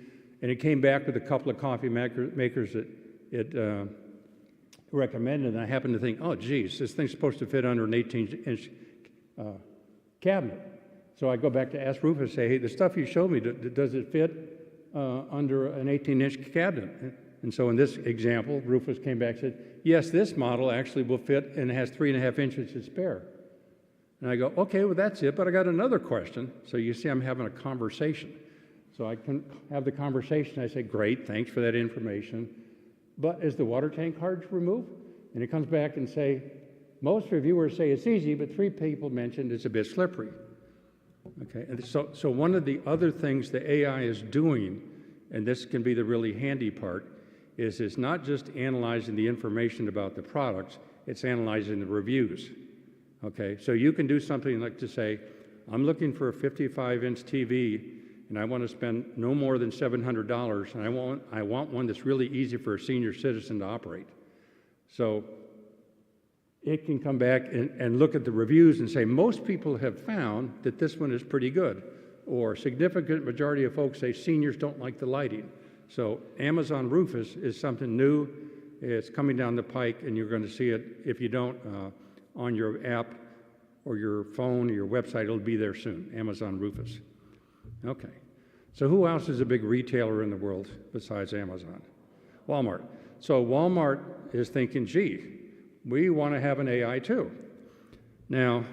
And it came back with a couple of coffee makers that it recommended. And I happened to think, oh, geez, this thing's supposed to fit under an 18-inch cabinet. So I go back to ask Rufus, say, hey, the stuff you showed me, does it fit under an 18-inch cabinet? And so in this example, Rufus came back and said, yes, this model actually will fit and has 3.5 inches to spare. And I go, okay, well, that's it, but I got another question. So you see, I'm having a conversation. So I can have the conversation. I say, great, thanks for that information. But is the water tank cartridge removed? And it comes back and say, most reviewers say it's easy, but 3 people mentioned it's a bit slippery. Okay, and so one of the other things the AI is doing, and this can be the really handy part, is it's not just analyzing the information about the products, it's analyzing the reviews. Okay, so you can do something like to say, I'm looking for a 55-inch TV, and I want to spend no more than $700, and I want one that's really easy for a senior citizen to operate. So it can come back and look at the reviews and say, most people have found that this one is pretty good. Or significant majority of folks say seniors don't like the lighting. So Amazon Rufus is something new. It's coming down the pike, and you're going to see it, if you don't, on your app or your phone or your website. It'll be there soon, Amazon Rufus. Okay. So who else is a big retailer in the world besides Amazon? Walmart. So Walmart is thinking, gee, we want to have an AI too. Now,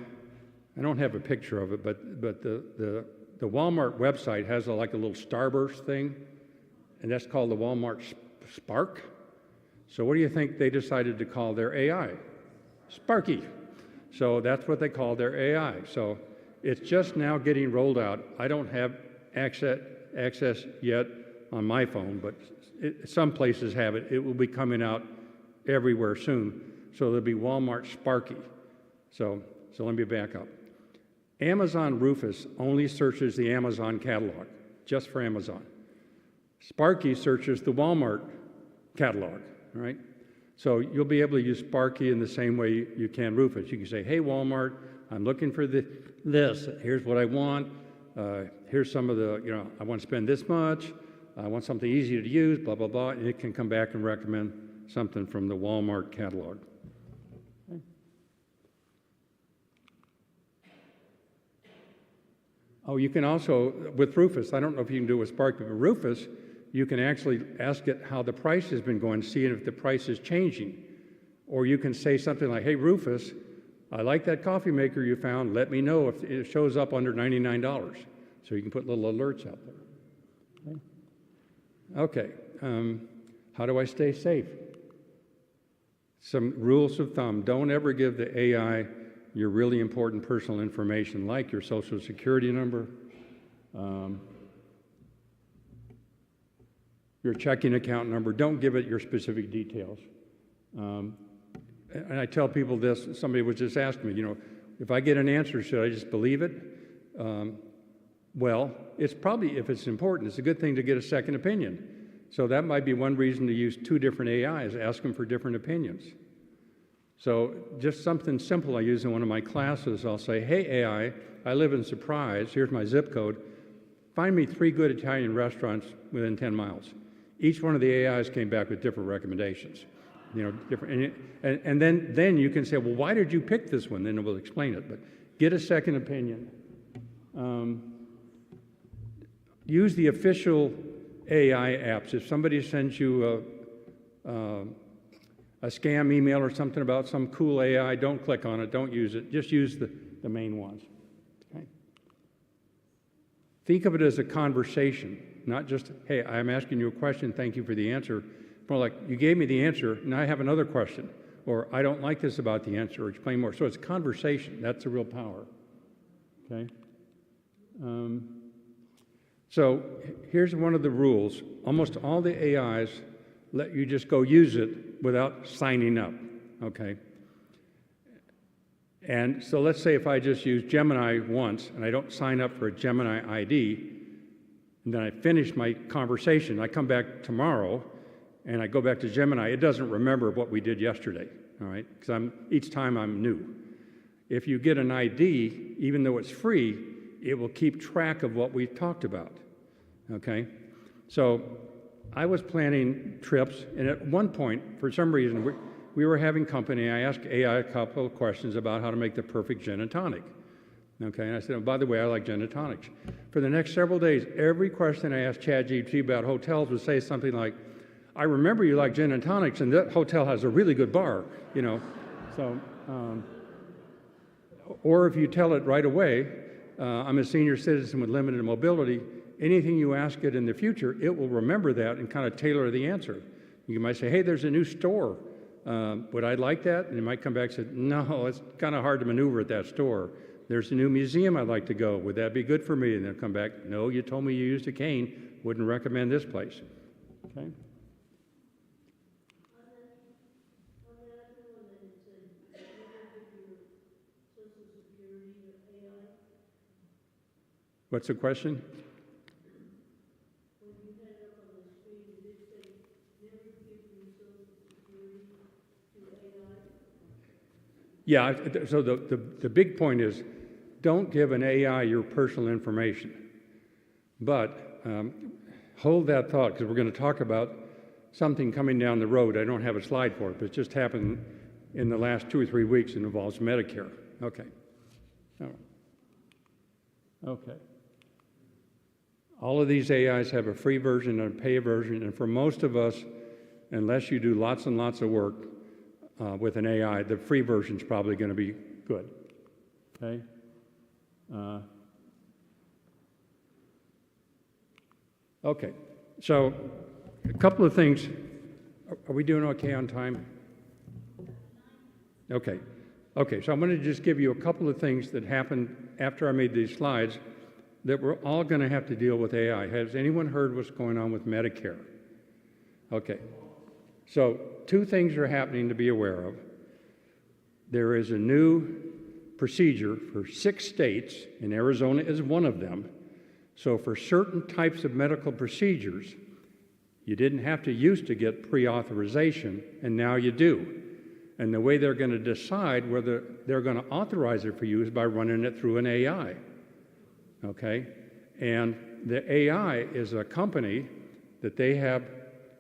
I don't have a picture of it, but the Walmart website has like a little starburst thing, and that's called the Walmart Spark. So what do you think they decided to call their AI? Sparky. So that's what they call their AI. So it's just now getting rolled out. I don't have access yet on my phone, but some places have it. It will be coming out everywhere soon. So there'll be Walmart Sparky. So let me back up. Amazon Rufus only searches the Amazon catalog, just for Amazon. Sparky searches the Walmart catalog, right? So you'll be able to use Sparky in the same way you can Rufus. You can say, hey, Walmart, I'm looking for this. Here's what I want. Here's some of the, I want to spend this much. I want something easy to use, blah, blah, blah. And it can come back and recommend something from the Walmart catalog. Okay. Oh, you can also, with Rufus, I don't know if you can do it with Sparky, but Rufus, you can actually ask it how the price has been going, see if the price is changing. Or you can say something like, hey, Rufus, I like that coffee maker you found. Let me know if it shows up under $99. So you can put little alerts out there. Okay. How do I stay safe? Some rules of thumb. Don't ever give the AI your really important personal information, like your social security number, your checking account number. Don't give it your specific details. And I tell people this, somebody was just asking me, if I get an answer, should I just believe it? Well, it's probably, if it's important, it's a good thing to get a second opinion. So that might be one reason to use two different AIs, ask them for different opinions. So just something simple I use in one of my classes, I'll say, hey AI, I live in Surprise, here's my zip code, find me 3 good Italian restaurants within 10 miles. Each one of the AIs came back with different recommendations. Different, and then you can say, well, why did you pick this one? Then it will explain it. But get a second opinion. Use the official AI apps. If somebody sends you a scam email or something about some cool AI, don't click on it. Don't use it. Just use the main ones. Okay? Think of it as a conversation, not just, hey, I'm asking you a question. Thank you for the answer. More like, you gave me the answer, now I have another question. Or, I don't like this about the answer, or explain more. So it's conversation. That's the real power. Okay? So here's one of the rules. Almost all the AIs let you just go use it without signing up. Okay? And so let's say if I just use Gemini once, and I don't sign up for a Gemini ID, and then I finish my conversation, I come back tomorrow, and I go back to Gemini, it doesn't remember what we did yesterday, all right? Because each time I'm new. If you get an ID, even though it's free, it will keep track of what we've talked about, okay? So I was planning trips, and at one point, for some reason, we were having company. I asked AI a couple of questions about how to make the perfect gin and tonic, okay? And I said, oh, by the way, I like gin and tonics. For the next several days, every question I asked ChatGPT about hotels would say something like, I remember you like gin and tonics, and that hotel has a really good bar, So, or if you tell it right away, I'm a senior citizen with limited mobility, anything you ask it in the future, it will remember that and kind of tailor the answer. You might say, hey, there's a new store. Would I like that? And it might come back and say, no, it's kind of hard to maneuver at that store. There's a new museum I'd like to go. Would that be good for me? And they'll come back, no, you told me you used a cane. Wouldn't recommend this place. Okay? What's the question? When you had it up on the screen, did it say never give your social security to Yeah, so the big point is don't give an AI your personal information. But hold that thought, because we're going to talk about something coming down the road. I don't have a slide for it, but it just happened in the last 2 or 3 weeks. It involves Medicare. Okay. All right. Okay. All of these AIs have a free version and a pay version, and for most of us, unless you do lots and lots of work with an AI, the free version is probably going to be good. Okay? Okay, so a couple of things. Are we doing okay on time? Okay. Okay, so I'm going to just give you a couple of things that happened after I made these slides that we're all going to have to deal with AI. Has anyone heard what's going on with Medicare? Okay. So 2 things are happening to be aware of. There is a new procedure for 6 states, and Arizona is one of them. So for certain types of medical procedures, you didn't have to used to get pre-authorization, and now you do. And the way they're going to decide whether they're going to authorize it for you is by running it through an AI. Okay? And the AI is a company that they have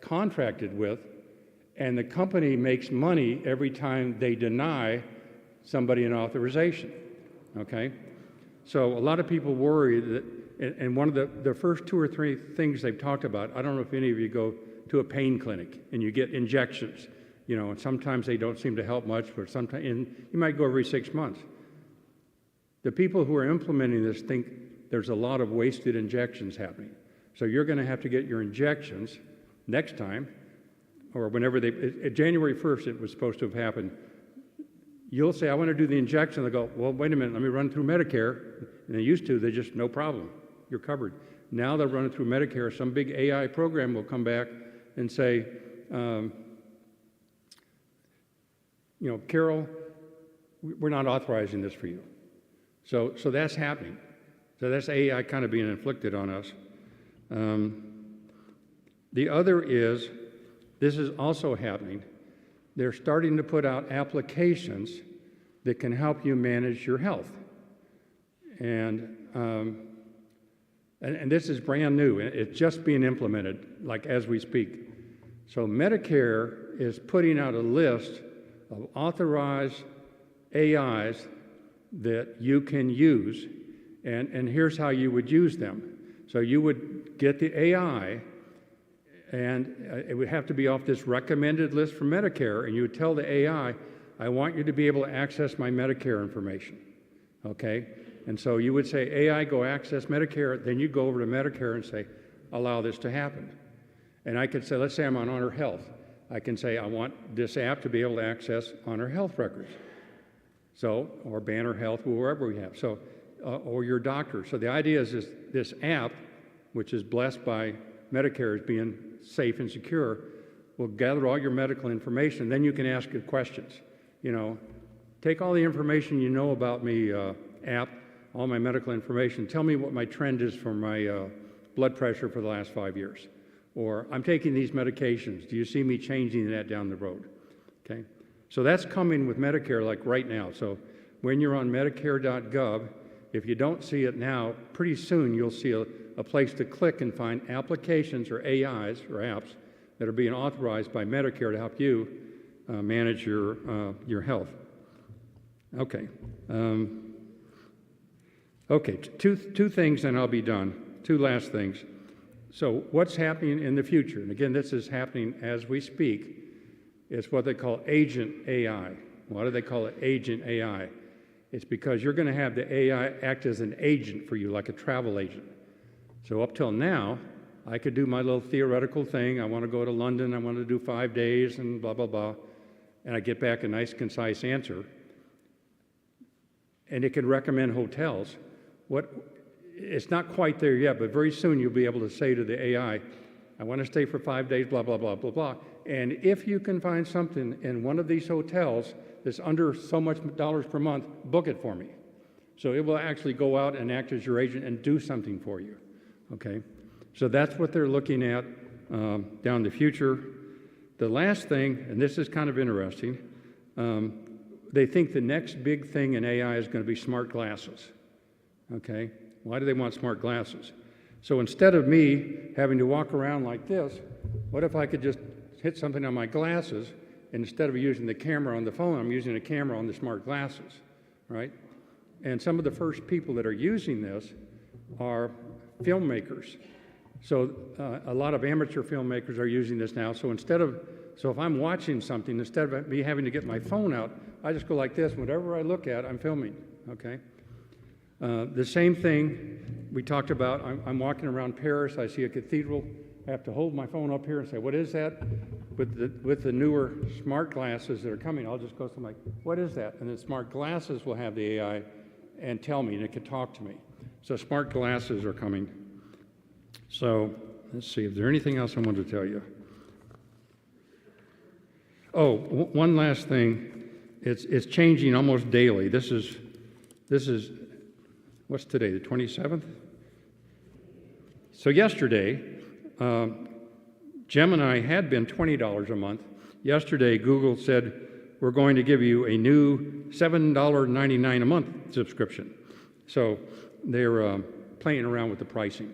contracted with, and the company makes money every time they deny somebody an authorization. Okay? So a lot of people worry that, and one of the first 2 or 3 things they've talked about, I don't know if any of you go to a pain clinic and you get injections, you know, and sometimes they don't seem to help much, but sometimes, and you might go every 6 months. The people who are implementing this think there's a lot of wasted injections happening. So you're going to have to get your injections next time, or whenever January 1st it was supposed to have happened. You'll say, I want to do the injection. They'll go, well, wait a minute, let me run through Medicare. And they used to, they just, no problem, you're covered. Now they'll run it through Medicare. Some big AI program will come back and say, you know, Carol, we're not authorizing this for you. So that's happening. So that's AI kind of being inflicted on us. The other is, this is also happening. They're starting to put out applications that can help you manage your health. And this is brand new. It's just being implemented, like as we speak. So Medicare is putting out a list of authorized AIs that you can use, and here's how you would use them. So you would get the AI, and it would have to be off this recommended list from Medicare, and you would tell the AI, I want you to be able to access my Medicare information, okay? And so you would say, AI, go access Medicare, then you go over to Medicare and say, allow this to happen. And I could say, let's say I'm on Honor Health. I can say, I want this app to be able to access Honor Health records. So, or Banner Health, wherever we have. So, or your doctor. So the idea is this app, which is blessed by Medicare as being safe and secure, will gather all your medical information. Then you can ask it questions. You know, take all the information you know about me, app, all my medical information. Tell me what my trend is for my blood pressure for the last 5 years. Or I'm taking these medications. Do you see me changing that down the road? Okay. So that's coming with Medicare like right now. So when you're on Medicare.gov, if you don't see it now, pretty soon you'll see a place to click and find applications or AIs or apps that are being authorized by Medicare to help you manage your health. Okay. Okay, two things and I'll be done. 2 last things. So what's happening in the future? And again, this is happening as we speak. It's what they call agent AI. Why do they call it agent AI? It's because you're going to have the AI act as an agent for you, like a travel agent. So up till now, I could do my little theoretical thing. I want to go to London. I want to do 5 days and blah, blah, blah. And I get back a nice, concise answer. And it could recommend hotels. It's not quite there yet, but very soon you'll be able to say to the AI, I want to stay for 5 days, blah, blah, blah, blah, blah. And if you can find something in one of these hotels that's under so much dollars per month, book it for me. So it will actually go out and act as your agent and do something for you, okay? So that's what they're looking at down the future. The last thing, and this is kind of interesting, they think the next big thing in AI is going to be smart glasses. Okay? Why do they want smart glasses? So instead of me having to walk around like this, what if I could just hit something on my glasses, and instead of using the camera on the phone, I'm using a camera on the smart glasses, right? And some of the first people that are using this are filmmakers. So a lot of amateur filmmakers are using this now. So if I'm watching something, instead of me having to get my phone out, I just go like this. Whatever I look at, I'm filming, okay? The same thing we talked about, I'm walking around Paris, I see a cathedral, I have to hold my phone up here and say, what is that? With the newer smart glasses that are coming, I'll just go something like, what is that? And then smart glasses will have the AI and tell me, and it can talk to me. So smart glasses are coming. So let's see, is there anything else I wanted to tell you? Oh, one last thing. It's changing almost daily. This is, what's today, the 27th? So yesterday, Gemini had been $20 a month. Yesterday, Google said, we're going to give you a new $7.99 a month subscription. So they're playing around with the pricing.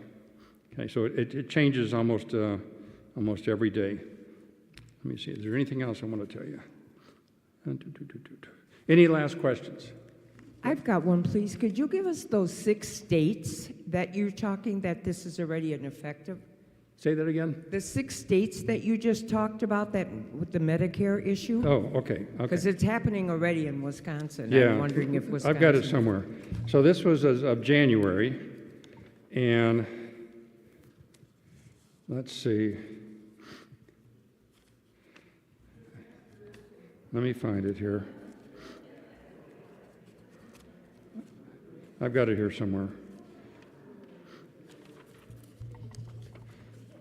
Okay, so it changes almost every day. Let me see, is there anything else I want to tell you? Any last questions? I've got one, please. Could you give us those 6 states that you're talking that this is already an effective? Say that again? The 6 states that you just talked about that with the Medicare issue? Oh, okay. Because it's happening already in Wisconsin. Yeah, I'm wondering if Wisconsin... I've got it somewhere. So this was as of January, and let's see. Let me find it here. I've got it here somewhere.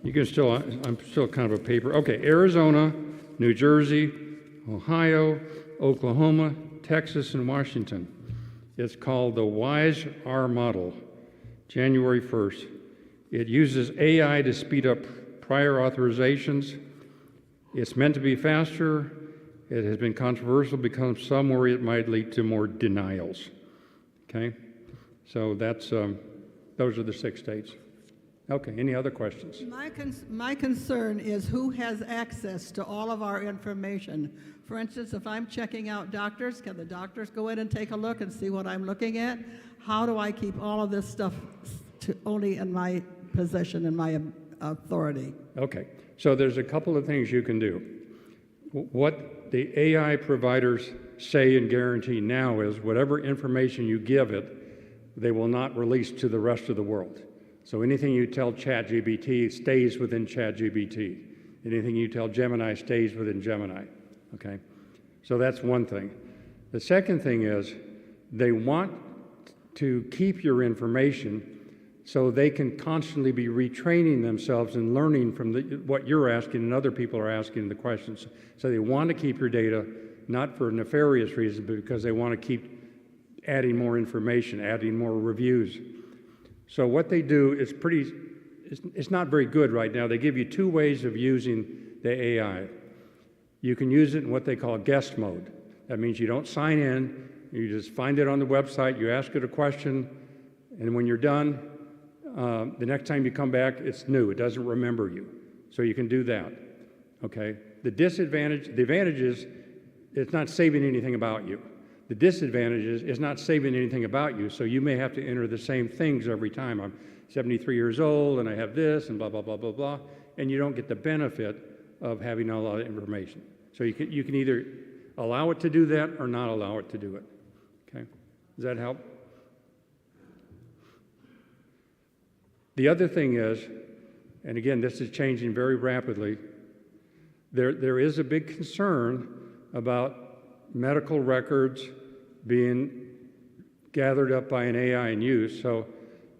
You can still, I'm still kind of a paper. Okay, Arizona, New Jersey, Ohio, Oklahoma, Texas, and Washington. It's called the WISE-R model, January 1st. It uses AI to speed up prior authorizations. It's meant to be faster. It has been controversial because some worry it might lead to more denials. Okay? So that's, those are the 6 states. Okay, any other questions? My concern is who has access to all of our information. For instance, if I'm checking out doctors, can the doctors go in and take a look and see what I'm looking at? How do I keep all of this stuff only in my possession and my authority? Okay, so there's a couple of things you can do. What the AI providers say and guarantee now is whatever information you give it, they will not release to the rest of the world. So anything you tell ChatGPT stays within ChatGPT. Anything you tell Gemini stays within Gemini, okay? So that's one thing. The second thing is they want to keep your information so they can constantly be retraining themselves and learning from what you're asking and other people are asking the questions. So they want to keep your data, not for nefarious reasons, but because they want to keep adding more information, adding more reviews. So what they do is it's not very good right now. They give you 2 ways of using the AI. You can use it in what they call guest mode. That means you don't sign in, you just find it on the website, you ask it a question, and when you're done, the next time you come back, it's new, it doesn't remember you. So you can do that, okay? The advantage is it's not saving anything about you. The disadvantage is it's not saving anything about you, so you may have to enter the same things every time. I'm 73 years old, and I have this, and blah, blah, blah, blah, blah, and you don't get the benefit of having a lot of information. So you can either allow it to do that or not allow it to do it, okay? Does that help? The other thing is, and again, this is changing very rapidly, there is a big concern about medical records being gathered up by an AI and used. So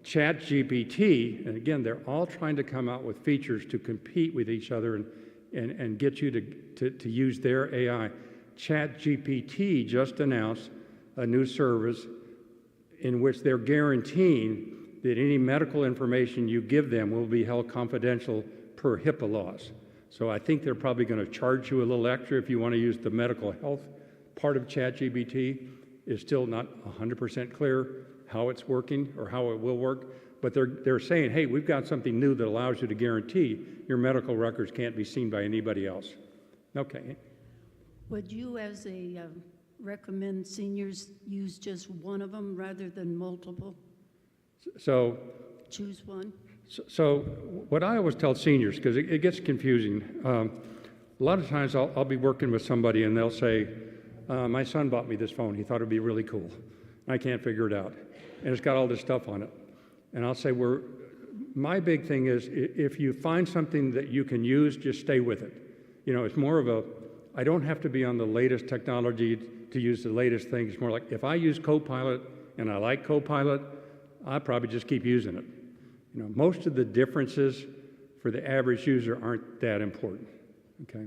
ChatGPT, and again, they're all trying to come out with features to compete with each other and get you to use their AI. ChatGPT just announced a new service in which they're guaranteeing that any medical information you give them will be held confidential per HIPAA laws. So I think they're probably going to charge you a little extra if you want to use the medical health part of ChatGPT is still not 100% clear how it's working or how it will work, but they're saying, hey, we've got something new that allows you to guarantee your medical records can't be seen by anybody else. Okay. Would you, as a recommend seniors use just one of them rather than multiple? So, Choose one? so what I always tell seniors, because it gets confusing, a lot of times I'll be working with somebody and they'll say, my son bought me this phone. He thought it'd be really cool. I can't figure it out. And it's got all this stuff on it. And I'll say, my big thing is if you find something that you can use, just stay with it. You know, it's more of I don't have to be on the latest technology to use the latest thing. It's more like if I use Copilot and I like Copilot, I'll probably just keep using it. You know, most of the differences for the average user aren't that important, okay?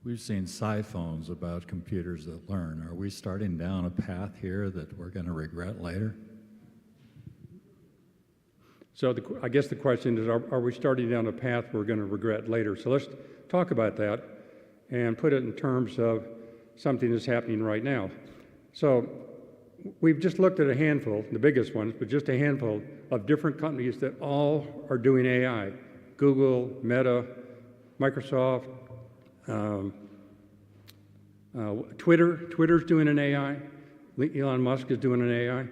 We've seen sci-phones about computers that learn. Are we starting down a path here that we're going to regret later? So I guess the question is, are we starting down a path we're going to regret later? So let's talk about that and put it in terms of something that's happening right now. So we've just looked at a handful, the biggest ones, but just a handful of different companies that all are doing AI. Google, Meta, Microsoft, Twitter's doing an AI. Elon Musk is doing an AI.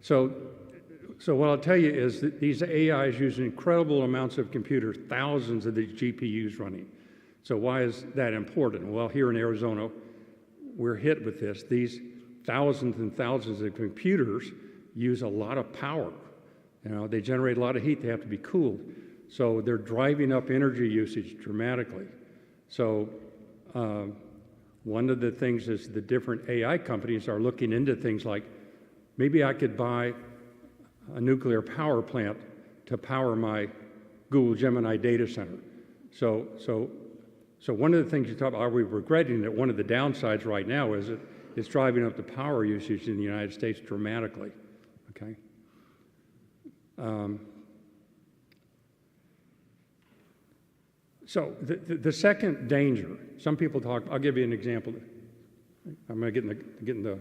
So what I'll tell you is that these AIs use incredible amounts of computers, thousands of these GPUs running. So why is that important? Well, here in Arizona, we're hit with this. These thousands and thousands of computers use a lot of power. You know, they generate a lot of heat. They have to be cooled. So they're driving up energy usage dramatically. So one of the things is the different AI companies are looking into things like, maybe I could buy a nuclear power plant to power my Google Gemini data center. So one of the things you talk about, are we regretting that? One of the downsides right now is it's driving up the power usage in the United States dramatically, okay? So the second danger, some people talk, I'll give you an example. I'm going to get in the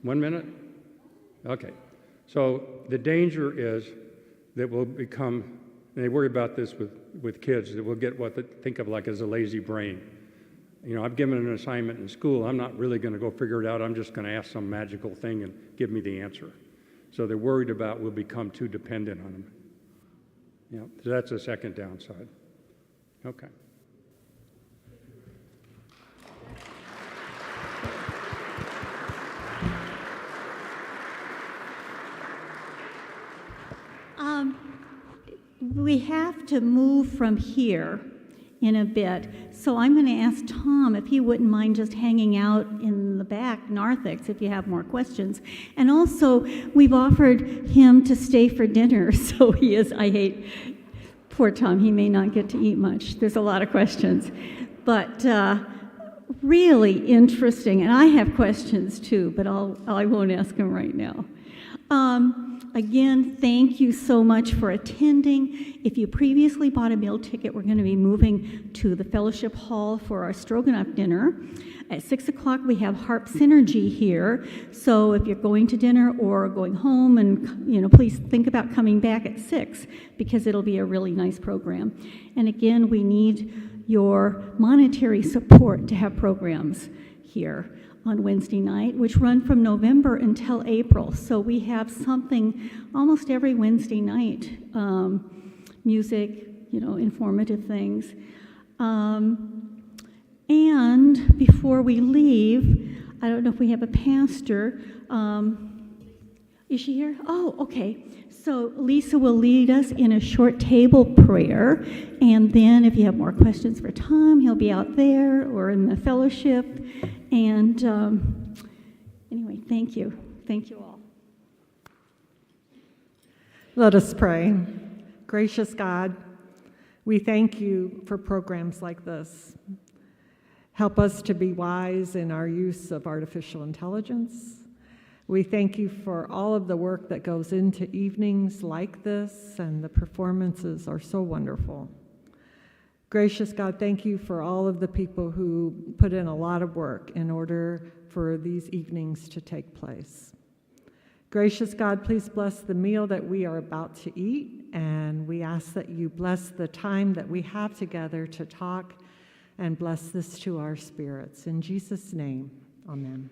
1 minute? Okay. So the danger is that we'll become, and they worry about this with kids, that we'll get what they think of like as a lazy brain. You know, I've given an assignment in school, I'm not really going to go figure it out, I'm just going to ask some magical thing and give me the answer. So they're worried about we'll become too dependent on them. You know, so that's a second downside. Okay. We have to move from here in a bit, so I'm going to ask Tom if he wouldn't mind just hanging out in the back, narthex, if you have more questions. And also, we've offered him to stay for dinner, so he is, poor Tom, he may not get to eat much. There's a lot of questions. But really interesting, and I have questions too, but I won't ask him right now. Again, thank you so much for attending. If you previously bought a meal ticket, we're going to be moving to the Fellowship Hall for our Stroganoff dinner. At 6 o'clock, we have Harp Synergy here. So if you're going to dinner or going home, and please think about coming back at 6 because it'll be a really nice program. And again, we need your monetary support to have programs here on Wednesday night, which run from November until April. So we have something almost every Wednesday night, music, informative things. And before we leave, I don't know if we have a pastor. Is she here? Oh, okay. So Lisa will lead us in a short table prayer, and then if you have more questions for Tom, he'll be out there or in the fellowship. And anyway, thank you. Thank you all. Let us pray. Gracious God, we thank you for programs like this. Help us to be wise in our use of artificial intelligence. We thank you for all of the work that goes into evenings like this, and the performances are so wonderful. Gracious God, thank you for all of the people who put in a lot of work in order for these evenings to take place. Gracious God, please bless the meal that we are about to eat, and we ask that you bless the time that we have together to talk and bless this to our spirits. In Jesus' name, amen.